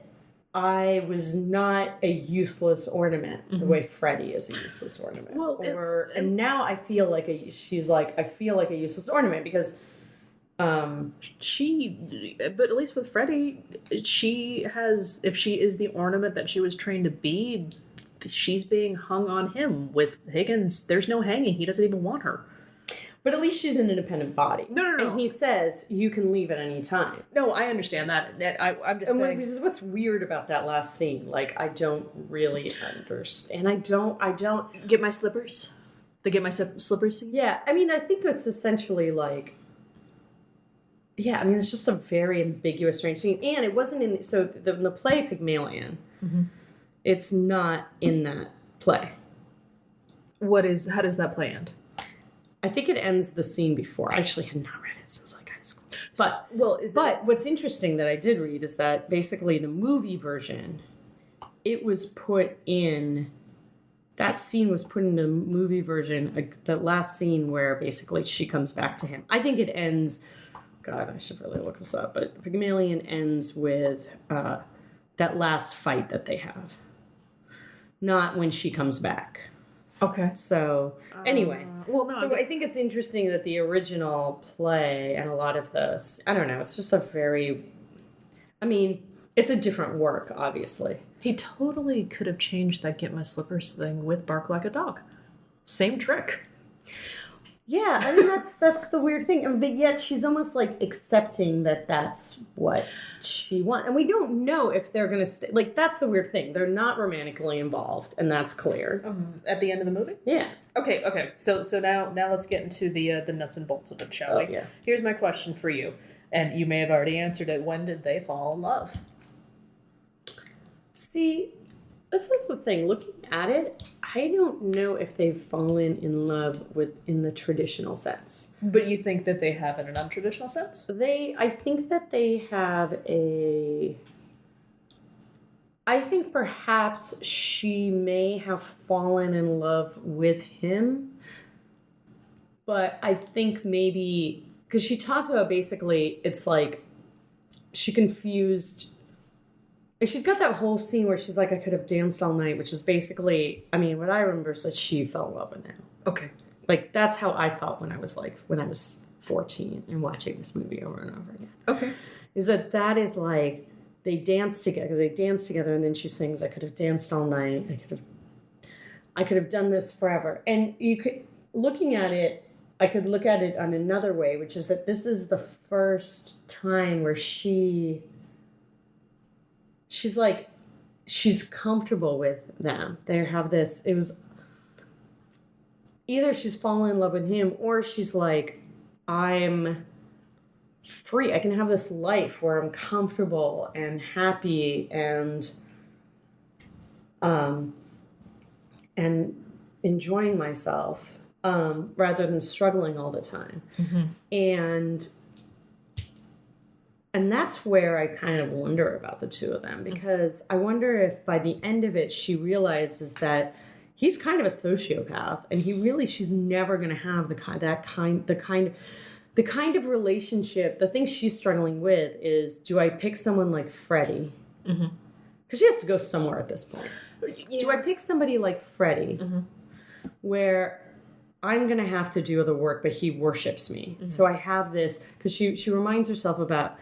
A: I was not a useless ornament the way Freddie is a useless ornament.
B: Well,
A: and now I feel like I feel like a useless ornament because
B: but at least with Freddie, she has, if she is the ornament that she was trained to be, she's being hung on him. With Higgins, there's no hanging. He doesn't even want her.
A: But at least she's an independent body.
B: No.
A: And he says, you can leave at any time.
B: No, I understand that. I'm just saying.
A: This is what's weird about that last scene. Like, I don't really understand. I don't...
B: Get my slippers? The get my slippers scene?
A: Yeah, I mean, I think it's essentially like... Yeah, I mean, it's just a very ambiguous, strange scene. And it wasn't in... So, the play Pygmalion, it's not in that play.
B: How does that play end?
A: I think it ends the scene before. I actually had not read it since like high school. But what's interesting that I did read is that basically the movie version, it was put in, that scene was put in the movie version, the last scene where basically she comes back to him. I think it ends, God, I should really look this up, but Pygmalion ends with that last fight that they have. Not when she comes back.
B: Okay.
A: So, anyway. I think it's interesting that the original play and a lot of this, I don't know, it's just a very, I mean, it's a different work, obviously.
B: He totally could have changed that get my slippers thing with bark like a dog. Same trick.
A: Yeah, I mean, that's the weird thing. But yet she's almost like accepting that that's what she wants. And we don't know if they're going to like, that's the weird thing. They're not romantically involved, and that's clear.
B: At the end of the movie?
A: Yeah.
B: Okay. So now let's get into the nuts and bolts of it, shall we?
A: Yeah.
B: Here's my question for you. And you may have already answered it. When did they fall in love?
A: See, this is the thing. Looking at it, I don't know if they've fallen in love in the traditional sense.
B: But you think that they have in an untraditional sense?
A: I think that they have I think perhaps she may have fallen in love with him. But I think maybe, because she talks about basically, it's like she confused. She's got that whole scene where she's like, I could have danced all night, which is basically, I mean, what I remember is that she fell in love with him.
B: Okay.
A: Like, that's how I felt when I was 14 and watching this movie over and over again.
B: Okay.
A: Is that is like, they dance together, and then she sings, I could have danced all night, I could have done this forever. And I could look at it on another way, which is that this is the first time where she's like, she's comfortable with them. They have this, it was either she's fallen in love with him or she's like, I'm free. I can have this life where I'm comfortable and happy and enjoying myself, rather than struggling all the time. And that's where I kind of wonder about the two of them, because I wonder if by the end of it, she realizes that he's kind of a sociopath, and she's never going to have the kind of relationship. The thing she's struggling with is, do I pick someone like Freddie? Because she has to go somewhere at this point. Yeah. Do I pick somebody like Freddie, where I'm going to have to do the work, but he worships me? So I have this, because she reminds herself about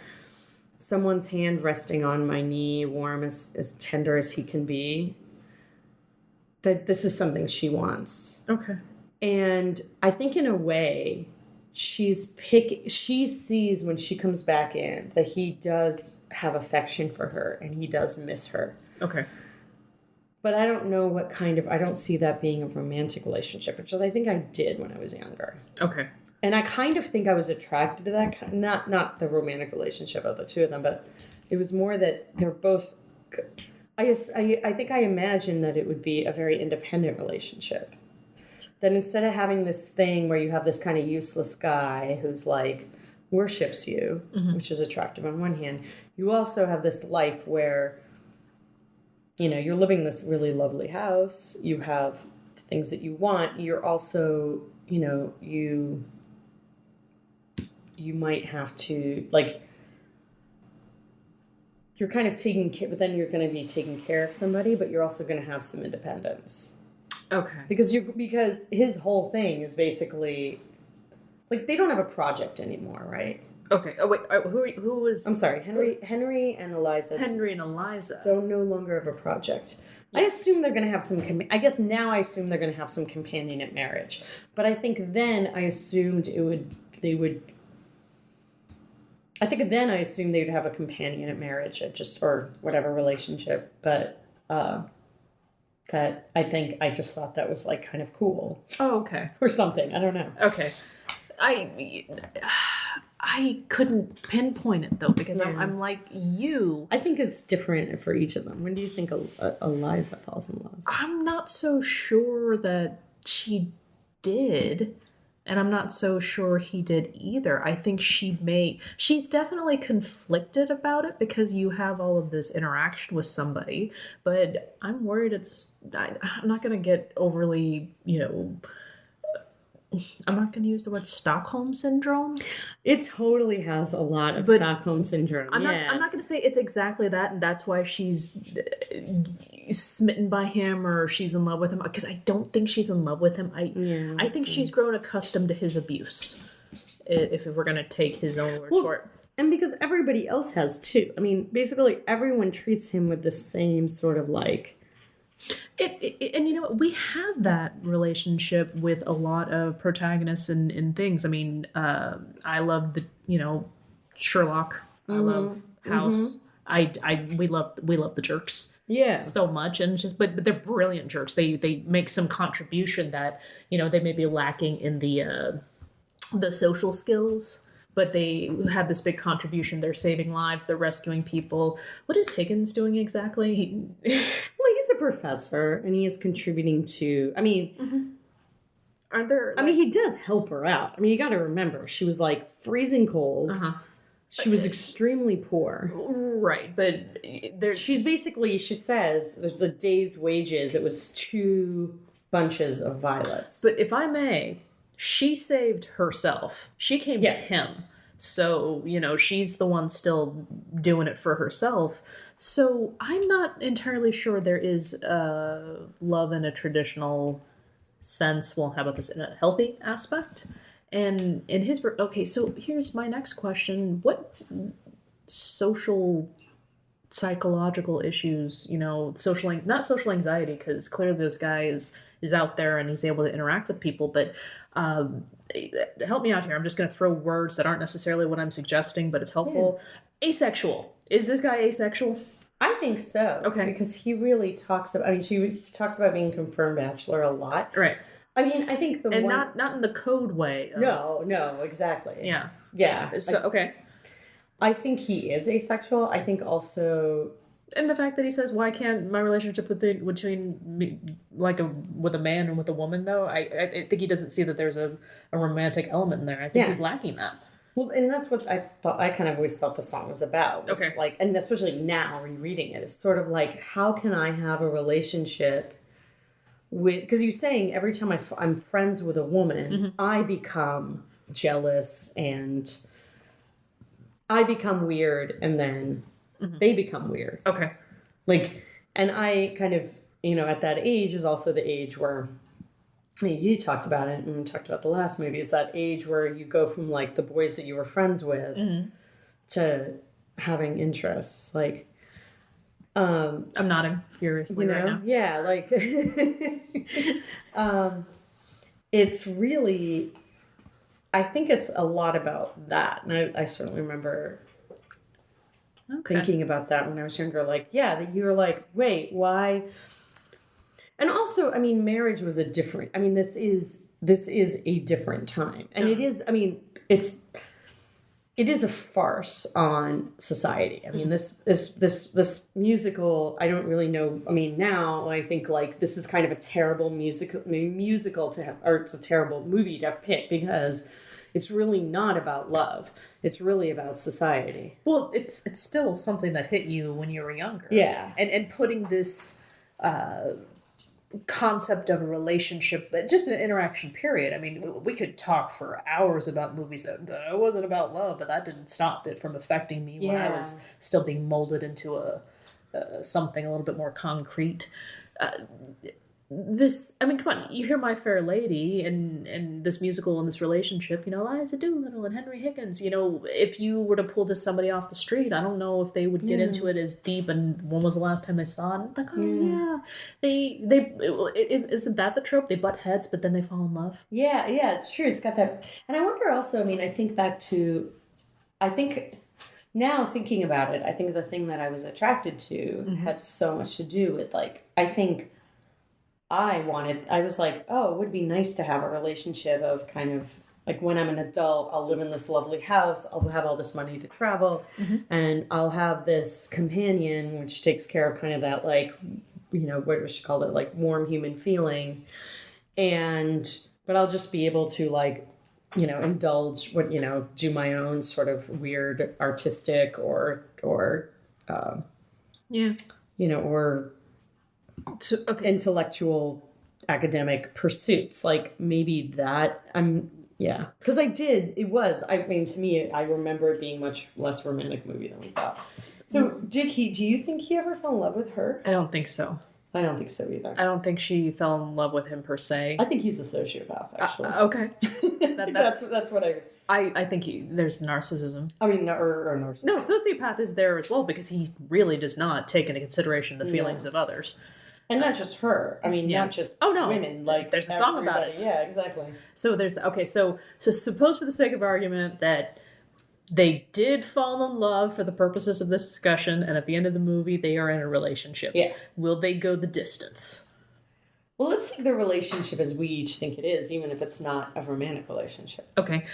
A: someone's hand resting on my knee, warm, as tender as he can be, that this is something she wants.
B: Okay.
A: And I think in a way, she sees when she comes back in that he does have affection for her and he does miss her.
B: Okay.
A: But I don't know I don't see that being a romantic relationship, which I think I did when I was younger.
B: Okay.
A: And I kind of think I was attracted to that, not the romantic relationship of the two of them, but it was more that they're both, I think I imagine that it would be a very independent relationship. That instead of having this thing where you have this kind of useless guy who's like worships you, which is attractive on one hand, you also have this life where, you know, you're living in this really lovely house, you have things that you want, you're also, you know, you might have to, like, you're kind of taking care, but then you're going to be taking care of somebody, but you're also going to have some independence.
B: Okay.
A: Because his whole thing is basically, like, they don't have a project anymore, right?
B: Okay. Oh wait, who was?
A: I'm sorry, Henry and Eliza.
B: Henry and Eliza
A: don't no longer have a project. Yes. I assume they're going to have some. I guess now I assume they're going to have some companionate marriage, but I think then I assumed they would. I think then I assumed they'd have a companionate marriage, or whatever relationship, but. That I just thought that was like kind of cool.
B: Oh, okay.
A: Or something. I don't know.
B: Okay. I couldn't pinpoint it though because I'm like you.
A: I think it's different for each of them. When do you think Eliza falls in love?
B: I'm not so sure that she did. And I'm not so sure he did either. I think she's definitely conflicted about it because you have all of this interaction with somebody. But I'm worried I'm not going to get overly, you know, I'm not going to use the word Stockholm Syndrome.
A: It totally has a lot of Stockholm Syndrome.
B: I'm not going to say it's exactly that, and that's why she's smitten by him or she's in love with him, because I don't think she's in love with him. I think she's grown accustomed to his abuse, if we're going to take his own words for it.
A: And because everybody else has too. I mean, basically everyone treats him with the same sort of like...
B: And you know what? We have that relationship with a lot of protagonists in things. I mean, I love Sherlock. I love House. We love the jerks.
A: Yeah,
B: so much, and but they're brilliant jerks. They make some contribution that, you know, they may be lacking in the social skills, but they have this big contribution. They're saving lives. They're rescuing people. What is Higgins doing exactly?
A: Well, he's a professor, and he is contributing to. I mean,
B: aren't there?
A: I mean, he does help her out. I mean, you got to remember, she was like freezing cold. She was extremely poor.
B: Right, but
A: she's basically, she says, there's a day's wages. It was 2 bunches of violets.
B: But if I may, she saved herself. She came to him. So, you know, she's the one still doing it for herself. So I'm not entirely sure there is love in a traditional sense. Well, how about this? In a healthy aspect? And in his... Okay, so here's my next question. What social, psychological issues, you know, not social anxiety, because clearly this guy is out there and he's able to interact with people, but help me out here. I'm just going to throw words that aren't necessarily what I'm suggesting, but it's helpful. Yeah. Asexual. Is this guy asexual?
A: I think so.
B: Okay.
A: Because he really talks about... I mean, he talks about being confirmed bachelor a lot.
B: Right.
A: I mean, I think
B: not in the code way.
A: No, exactly.
B: Yeah.
A: Yeah.
B: So, okay.
A: I think he is asexual. I think also...
B: And the fact that he says, why can't my relationship between me, like with a man and with a woman, though? I think he doesn't see that there's a romantic element in there. I think he's lacking that.
A: Well, and that's what I thought. I kind of always thought the song was about.
B: Okay.
A: Like, and especially now rereading it, it's sort of like, how can I have a relationship with... Because you're saying every time I'm friends with a woman, I become jealous and I become weird, and then... they become weird.
B: Okay.
A: Like, and I kind of, you know, at that age is also the age where, I mean, you talked about it, and we talked about the last movie, is that age where you go from, like, the boys that you were friends with to having interests. Like,
B: I'm nodding furiously right now.
A: Yeah, like, it's really, I think it's a lot about that. And I certainly remember... thinking about that when I was younger, like, that you were like, wait, why? And also, I mean, marriage was a different... I mean, this is a different time, and it is. I mean, it is a farce on society. I mean, this musical, I don't really know. I mean, now I think like this is kind of a terrible musical to have, or it's a terrible movie to have picked because it's really not about love. It's really about society.
B: Well, it's still something that hit you when you were younger.
A: Yeah.
B: And putting this concept of a relationship, but just an interaction period. I mean, we could talk for hours about movies that wasn't about love, but that didn't stop it from affecting me when I was still being molded into something a little bit more concrete. I mean, come on, you hear My Fair Lady and this musical and this relationship, Eliza Doolittle and Henry Higgins, if you were to pull just somebody off the street, I don't know if they would get into it as deep. And when was the last time they saw it? Like, isn't that the trope? They butt heads, but then they fall in love.
A: Yeah, it's true. It's got that. And I wonder also, I mean, now thinking about it, I think the thing that I was attracted to had so much to do with I was like, oh, it would be nice to have a relationship of kind of like when I'm an adult, I'll live in this lovely house, I'll have all this money to travel, and I'll have this companion which takes care of kind of that like, what we should call it, like warm human feeling. But I'll just be able to like, indulge do my own sort of weird artistic or intellectual academic pursuits, like maybe that because to me I remember it being much less romantic movie than we thought. So do you think he ever fell in love with her?
B: I don't think so.
A: I don't think so either.
B: I don't think she fell in love with him per se.
A: I think he's a sociopath, actually.
B: Okay.
A: That's what
B: I think there's narcissism.
A: I mean, or narcissism.
B: No, sociopath is there as well because he really does not take into consideration the feelings of others.
A: And not just her. I mean, not just women. Like
B: there's a song about it.
A: Yeah, exactly.
B: So so suppose for the sake of argument that they did fall in love for the purposes of this discussion, and at the end of the movie, they are in a relationship.
A: Yeah.
B: Will they go the distance?
A: Well, let's take the relationship as we each think it is, even if it's not a romantic relationship.
B: Okay.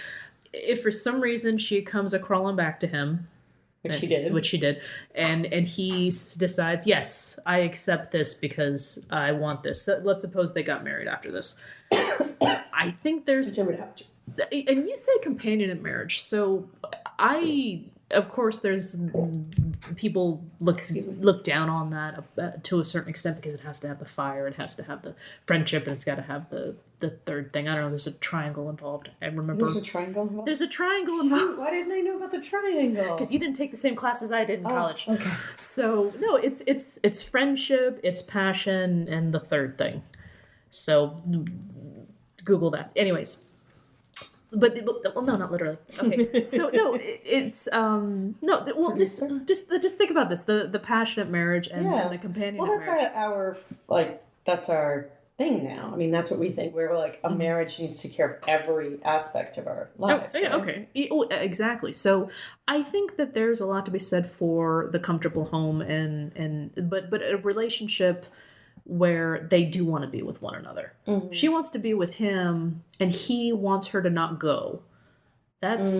B: If for some reason she comes crawling back to him, which she did, and he decides, yes, I accept this because I want this. So let's suppose they got married after this. I think there's...
A: Which I would have to.
B: And you say companionate marriage, so of course, there's people look down on that to a certain extent because it has to have the fire, it has to have the friendship, and it's got to have the third thing. I don't know. There's a triangle involved. I remember.
A: There's a triangle involved?
B: There's a triangle involved.
A: Why didn't I know about the triangle?
B: Because you didn't take the same class as I did in college.
A: Okay.
B: So no, it's friendship, it's passion, and the third thing. So Google that. Anyways. But well, no, not literally. Okay, so no, it's no. Well, just think about this: the passionate marriage and the companionate.
A: Well, that's
B: marriage.
A: That's our thing now. I mean, that's what we think. We're like a marriage needs to take care of every aspect of our lives.
B: Yeah,
A: right?
B: okay, exactly. So I think that there's a lot to be said for the comfortable home but a relationship where they do want to be with one another. Mm-hmm. She wants to be with him, and he wants her to not go. That's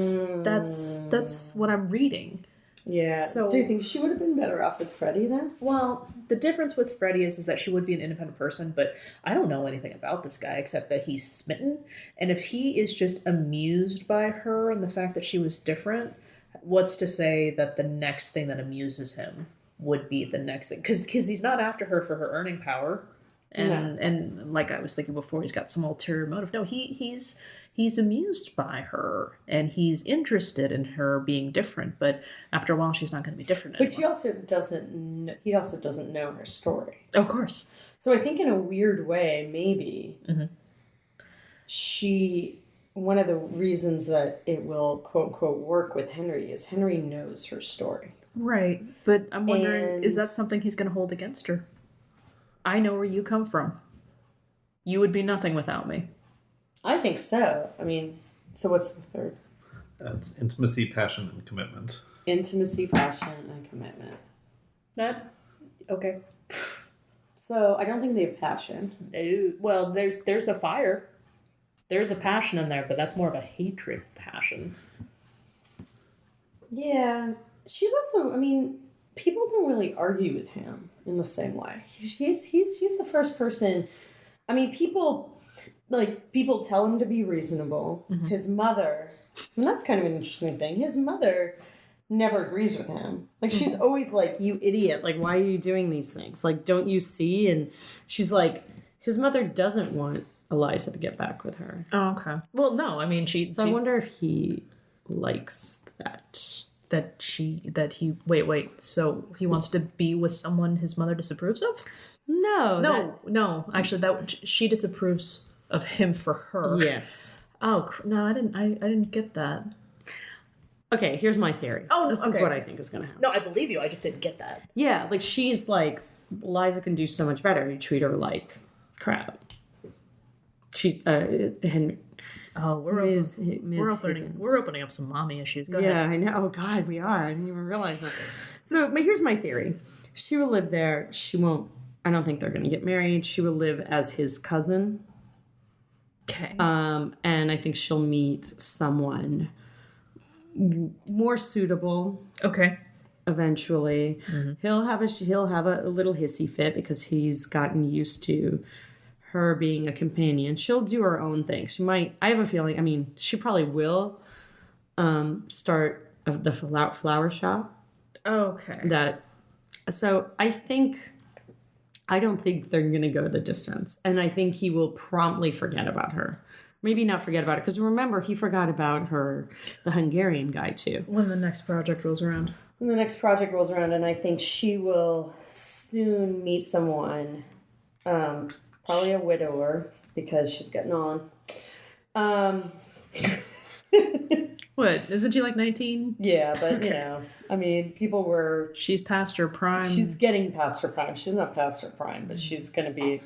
B: what I'm reading.
A: Yeah. So, do you think she would have been better off with Freddie then?
B: Well, the difference with Freddie is that she would be an independent person, but I don't know anything about this guy except that he's smitten. And if he is just amused by her and the fact that she was different, what's to say that the next thing that amuses him would be the next thing, because he's not after her for her earning power, and like I was thinking before, he's got some ulterior motive. No, he's amused by her and he's interested in her being different, but after a while she's not going to be different anymore.
A: But he also doesn't know her story.
B: Of course.
A: So I think in a weird way, maybe one of the reasons that it will quote unquote work with Henry is Henry knows her story.
B: Right, but I'm wondering, is that something he's going to hold against her? I know where you come from. You would be nothing without me.
A: I think so. I mean, so what's the third?
C: It's intimacy, passion, and commitment.
A: Intimacy, passion, and commitment.
B: Okay.
A: So I don't think they have passion.
B: Well, there's a fire. There's a passion in there, but that's more of a hatred passion.
A: Yeah. She's also, I mean, people don't really argue with him in the same way. He's the first person. I mean, people tell him to be reasonable. Mm-hmm. His mother, and that's kind of an interesting thing. His mother never agrees with him. Like, she's always like, you idiot. Like, why are you doing these things? Like, don't you see? And she's like, his mother doesn't want Eliza to get back with her.
B: Oh, okay. Well, no, I mean,
A: I wonder if he likes that.
B: Wait. So he wants to be with someone his mother disapproves of? No. Actually, she disapproves of him for her.
A: Yes.
B: Oh, no, I didn't get that.
A: Okay, here's my theory.
B: Oh, no,
A: this is what I think is going to happen.
B: No, I believe you. I just didn't get that.
A: Yeah, like, she's like, Eliza can do so much better. You treat her like crap. Henry.
B: Oh, we're opening up some mommy issues. Go ahead.
A: Yeah, I know. God, we are. I didn't even realize that. So, here's my theory. She will live there. She won't. I don't think they're going to get married. She will live as his cousin.
B: Okay.
A: And I think she'll meet someone more suitable.
B: Okay.
A: Eventually, he'll have a little hissy fit because he's gotten used to her being a companion. She'll do her own thing. She might. I have a feeling. I mean, she probably will start the flower shop.
B: Okay.
A: So I don't think they're going to go the distance, and I think he will promptly forget about her. Maybe not forget about it, because remember, he forgot about the Hungarian guy too.
B: When the next project rolls around.
A: And I think she will soon meet someone, probably a widower, because she's getting on.
B: What? Isn't she like 19?
A: Yeah, but, I mean, people were...
B: She's past her prime.
A: She's getting past her prime. She's not past her prime, but she's going to be,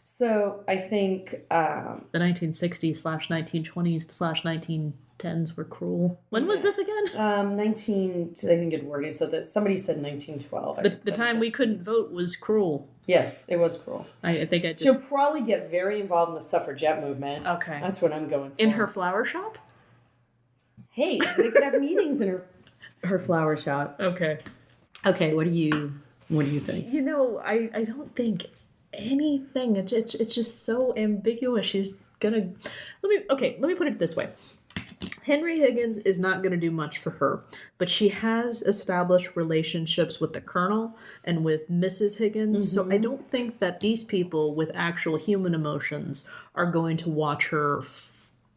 A: So I think...
B: the 1960s/1920s/1910s were cruel. When was this again?
A: I think it worded so that somebody said 1912.
B: The time we couldn't vote was cruel.
A: Yes, it was cruel.
B: I think
A: She'll probably get very involved in the suffragette movement.
B: Okay.
A: That's what I'm going for.
B: In her flower shop?
A: Hey, they could have meetings in her flower shop.
B: Okay.
A: Okay, what do you think?
B: I don't think anything. It's just so ambiguous. She's gonna... Let me put it this way. Henry Higgins is not going to do much for her, but she has established relationships with the Colonel and with Mrs. Higgins, so I don't think that these people with actual human emotions are going to watch her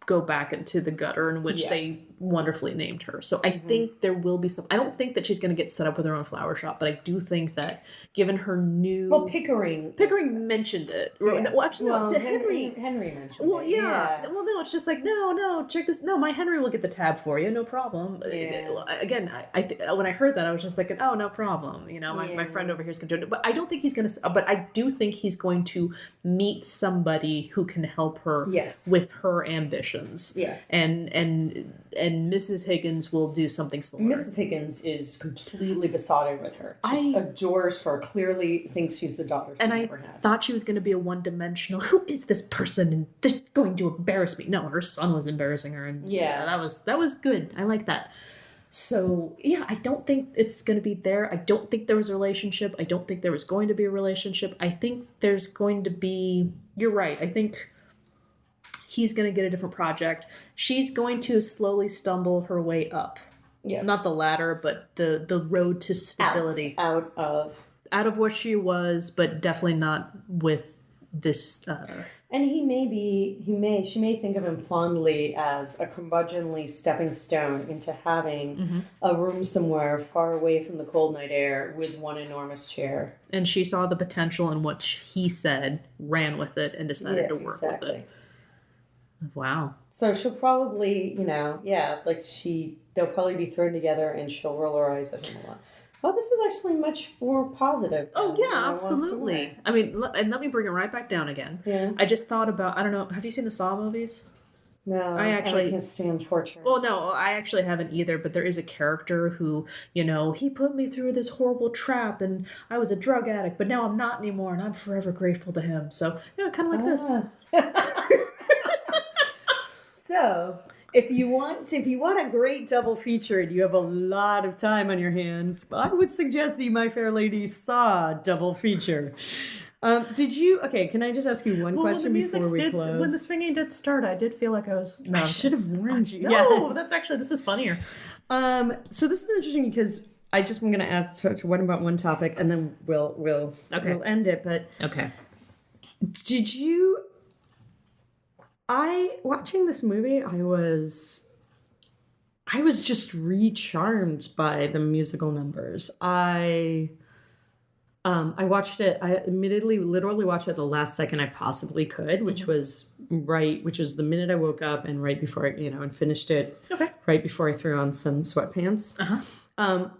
B: go back into the gutter in which they wonderfully named her. So I think there will be some... I don't think that she's going to get set up with her own flower shop, but I do think that given her new...
A: Well, Pickering
B: mentioned it.
A: Yeah.
B: Well, actually, no,
A: Henry mentioned it.
B: Well, yeah. Well, no, it's just like, no, check this. No, my Henry will get the tab for you. No problem.
A: Yeah.
B: Again, when I heard that, I was just like, oh, no problem. My friend over here is going to do it. But I don't think he's going to... But I do think he's going to meet somebody who can help her with her ambitions.
A: Yes.
B: And Mrs. Higgins will do something similar.
A: Mrs. Higgins is completely besotted with her. Just adores her. Clearly thinks she's the daughter she never had.
B: I thought she was going to be a one-dimensional, who is this person and this is going to embarrass me. No, her son was embarrassing her. And that was good. I like that. So, yeah, I don't think it's going to be there. I don't think there was a relationship. I don't think there was going to be a relationship. I think there's going to be... You're right. I think... He's going to get a different project. She's going to slowly stumble her way up. Yeah. Not the ladder, but the road to stability.
A: Out of
B: where she was, but definitely not with this...
A: And she may think of him fondly as a curmudgeonly stepping stone into having a room somewhere far away from the cold night air with one enormous chair.
B: And she saw the potential in what he said, ran with it, and decided to work with it. Wow.
A: So she'll probably, they'll probably be thrown together and she'll roll her eyes at him a lot. Oh, this is actually much more positive.
B: Oh, yeah, absolutely. I mean, and let me bring it right back down again.
A: Yeah.
B: I just thought about, I don't know, have you seen the Saw movies?
A: No, I can't stand torture.
B: Well, no, I actually haven't either, but there is a character who, he put me through this horrible trap and I was a drug addict, but now I'm not anymore and I'm forever grateful to him. So, kind of like this.
A: So, If you want a great double feature and you have a lot of time on your hands, I would suggest the My Fair Lady Saw double feature. Can I just ask you one question before we close?
B: When the singing did start, I did feel like I was...
A: I should have warned you.
B: No, this is funnier.
A: So this is interesting because I'm going to ask to one about one topic and then we'll end it. But
B: okay,
A: watching this movie, I was just re-charmed by the musical numbers. I watched it. I literally watched it the last second I possibly could, which was the minute I woke up and right before and finished it.
B: Okay.
A: Right before I threw on some sweatpants.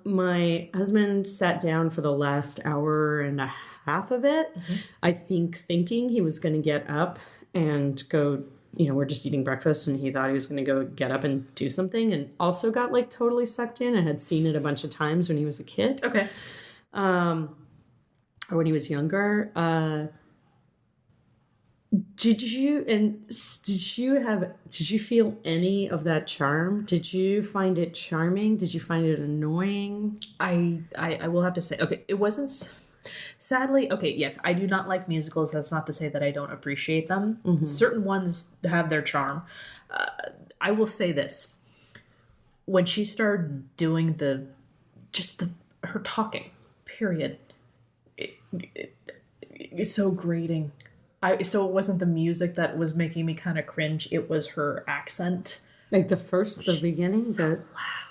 A: My husband sat down for the last hour and a half of it. I think thinking he was going to get up and go. We're just eating breakfast, and he thought he was going to go get up and do something, and also got like totally sucked in and had seen it a bunch of times when he was a kid.
B: Okay.
A: Or when he was younger. Did you feel any of that charm? Did you find it charming? Did you find it annoying?
B: I will have to say, okay, it wasn't... Sadly, okay, yes, I do not like musicals. That's not to say that I don't appreciate them. Certain ones have their charm. I will say this. When she started doing her talking, period, it's so grating. So it wasn't the music that was making me kind of cringe. It was her accent.
A: Like the beginning,
B: so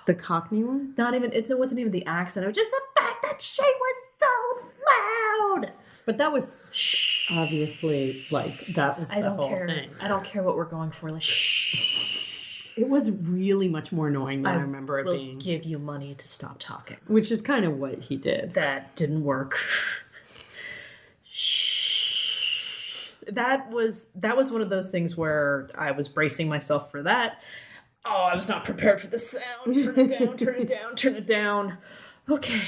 A: the Cockney one?
B: Not even, it wasn't even the accent. It was just the fact that she was so loud.
A: But that was obviously that was the whole thing.
B: I don't care what we're going for. Like,
A: it was really much more annoying than I remember it being.
B: I will give you money to stop talking.
A: Which is kind of what he did.
B: That didn't work. That was one of those things where I was bracing myself for that. Oh, I was not prepared for the sound. Turn it down, turn it down, turn it down. Okay.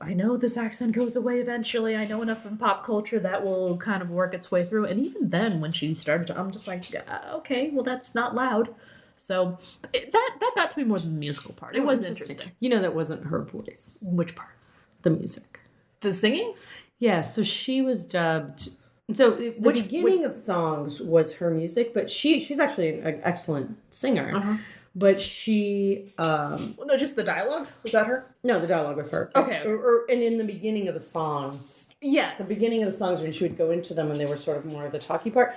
B: I know this accent goes away eventually. I know enough from pop culture that will kind of work its way through. And even then, when she started, I'm just like, okay, well, that's not loud. So that got to me more than the musical part. It was interesting.
A: That wasn't her voice.
B: Which part?
A: The music.
B: The singing?
A: Yeah, so she was dubbed... So the beginning of songs was her music, but she's actually an excellent singer. But she...
B: well, no, just the dialogue? Was that her?
A: No, the dialogue was her.
B: Okay.
A: And in the beginning of the songs...
B: Yes.
A: The beginning of the songs when she would go into them and they were sort of more of the talky part.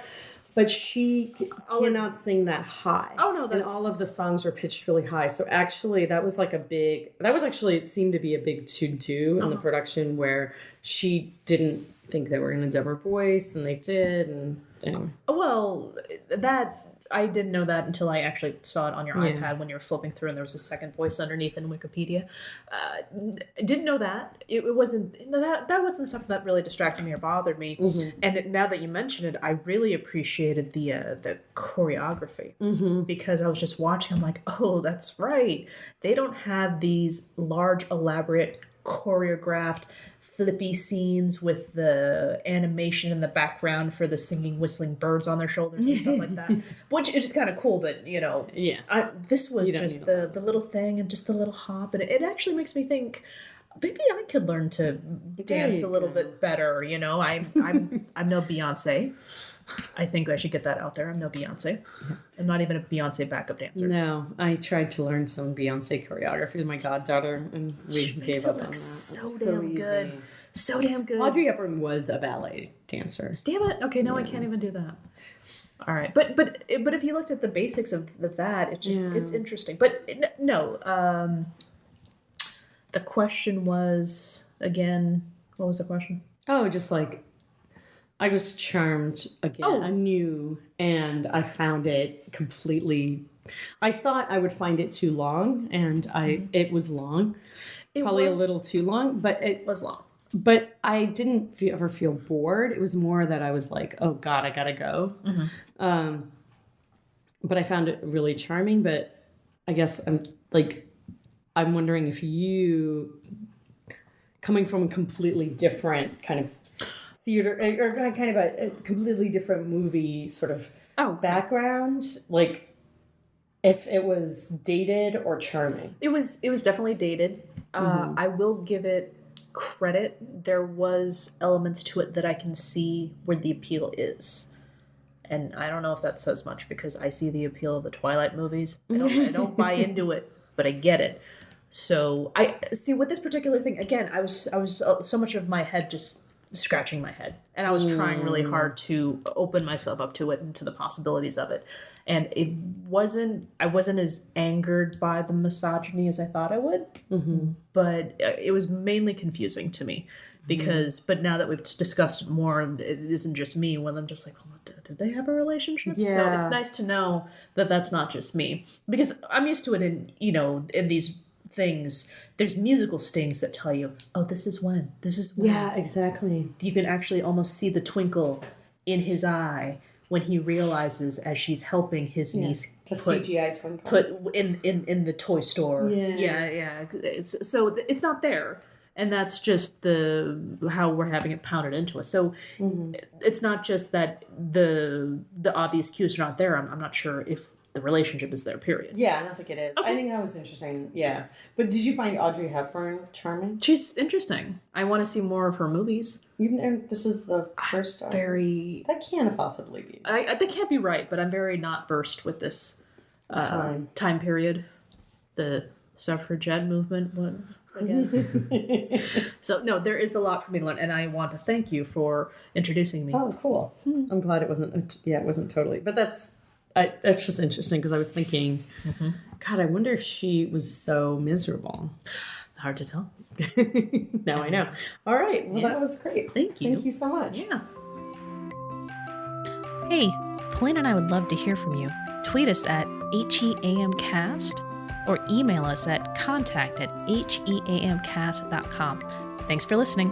A: But she cannot sing that high.
B: Oh, no,
A: and all of the songs were pitched really high. So actually, it seemed to be a big to-do in the production where she didn't think they were going to dub her voice, and they did, and anyway.
B: Well, I didn't know that until I actually saw it on your iPad when you were flipping through and there was a second voice underneath in Wikipedia. I didn't know that. It wasn't... That wasn't something that really distracted me or bothered me. And now that you mention it, I really appreciated the choreography. Because I was just watching, I'm like, oh, that's right. They don't have these large, elaborate, choreographed flippy scenes with the animation in the background for the singing, whistling birds on their shoulders and stuff like that, which is just kind of cool. But this was just the little thing and just the little hop, and it actually makes me think maybe I could learn to dance a little bit better. I'm no Beyonce. I think I should get that out there. I'm no Beyonce. I'm not even a Beyonce backup dancer.
A: No, I tried to learn some Beyonce choreography with my goddaughter, and we gave up on that.
B: So damn good. So damn good.
A: Audrey Hepburn was a ballet dancer.
B: Damn it. Okay, no, I can't even do that. All right, but if you looked at the basics of that, it's interesting. But no, the question was again. What was the question?
A: Oh, just like. I was charmed again, anew, and I found it completely... I thought I would find it too long, and it was long. Probably a little too long, but it
B: was long.
A: But I didn't ever feel bored. It was more that I was like, oh, God, I gotta go. But I found it really charming, but I guess I'm wondering if you, coming from a completely different kind of theater or kind of a completely different movie sort of background, like if it was dated or charming.
B: It was definitely dated. I will give it credit. There was elements to it that I can see where the appeal is. And I don't know if that says much because I see the appeal of the Twilight movies. I don't buy into it, but I get it. So I see with this particular thing, again, I was so much of my head just scratching my head, and I was trying really hard to open myself up to it and to the possibilities of it. And I wasn't as angered by the misogyny as I thought I would, but it was mainly confusing to me because, but now that we've discussed it more, it isn't just me when I'm just like, well, did they have a relationship? Yeah. So it's nice to know that that's not just me, because I'm used to it in these things. There's musical stings that tell you, oh, this is when.
A: Yeah, exactly.
B: You can actually almost see the twinkle in his eye when he realizes as she's helping his niece
A: CGI twinkle
B: put in the toy store. Yeah. It's not there. And that's just how we're having it pounded into us. So it's not just that the obvious cues are not there. I'm not sure if the relationship is there, period.
A: Yeah, I don't think it is. Okay. I think that was interesting. Yeah. But did you find Audrey Hepburn charming?
B: She's interesting. I want to see more of her movies.
A: This is the first time.
B: That
A: can't possibly be.
B: That can't be right, but I'm very not versed with this time period. The suffragette movement. Again. So no, there is a lot for me to learn, and I want to thank you for introducing me.
A: Oh, cool. I'm glad it wasn't. It wasn't totally, but that's just interesting because I was thinking, God, I wonder if she was so miserable.
B: Hard to tell.
A: Now I know. All right. Well, that was great.
B: Thank you.
A: Thank you so much.
B: Yeah.
D: Hey, Pauline and I would love to hear from you. Tweet us at HEAMcast or email us at contact@heamcast.com. Thanks for listening.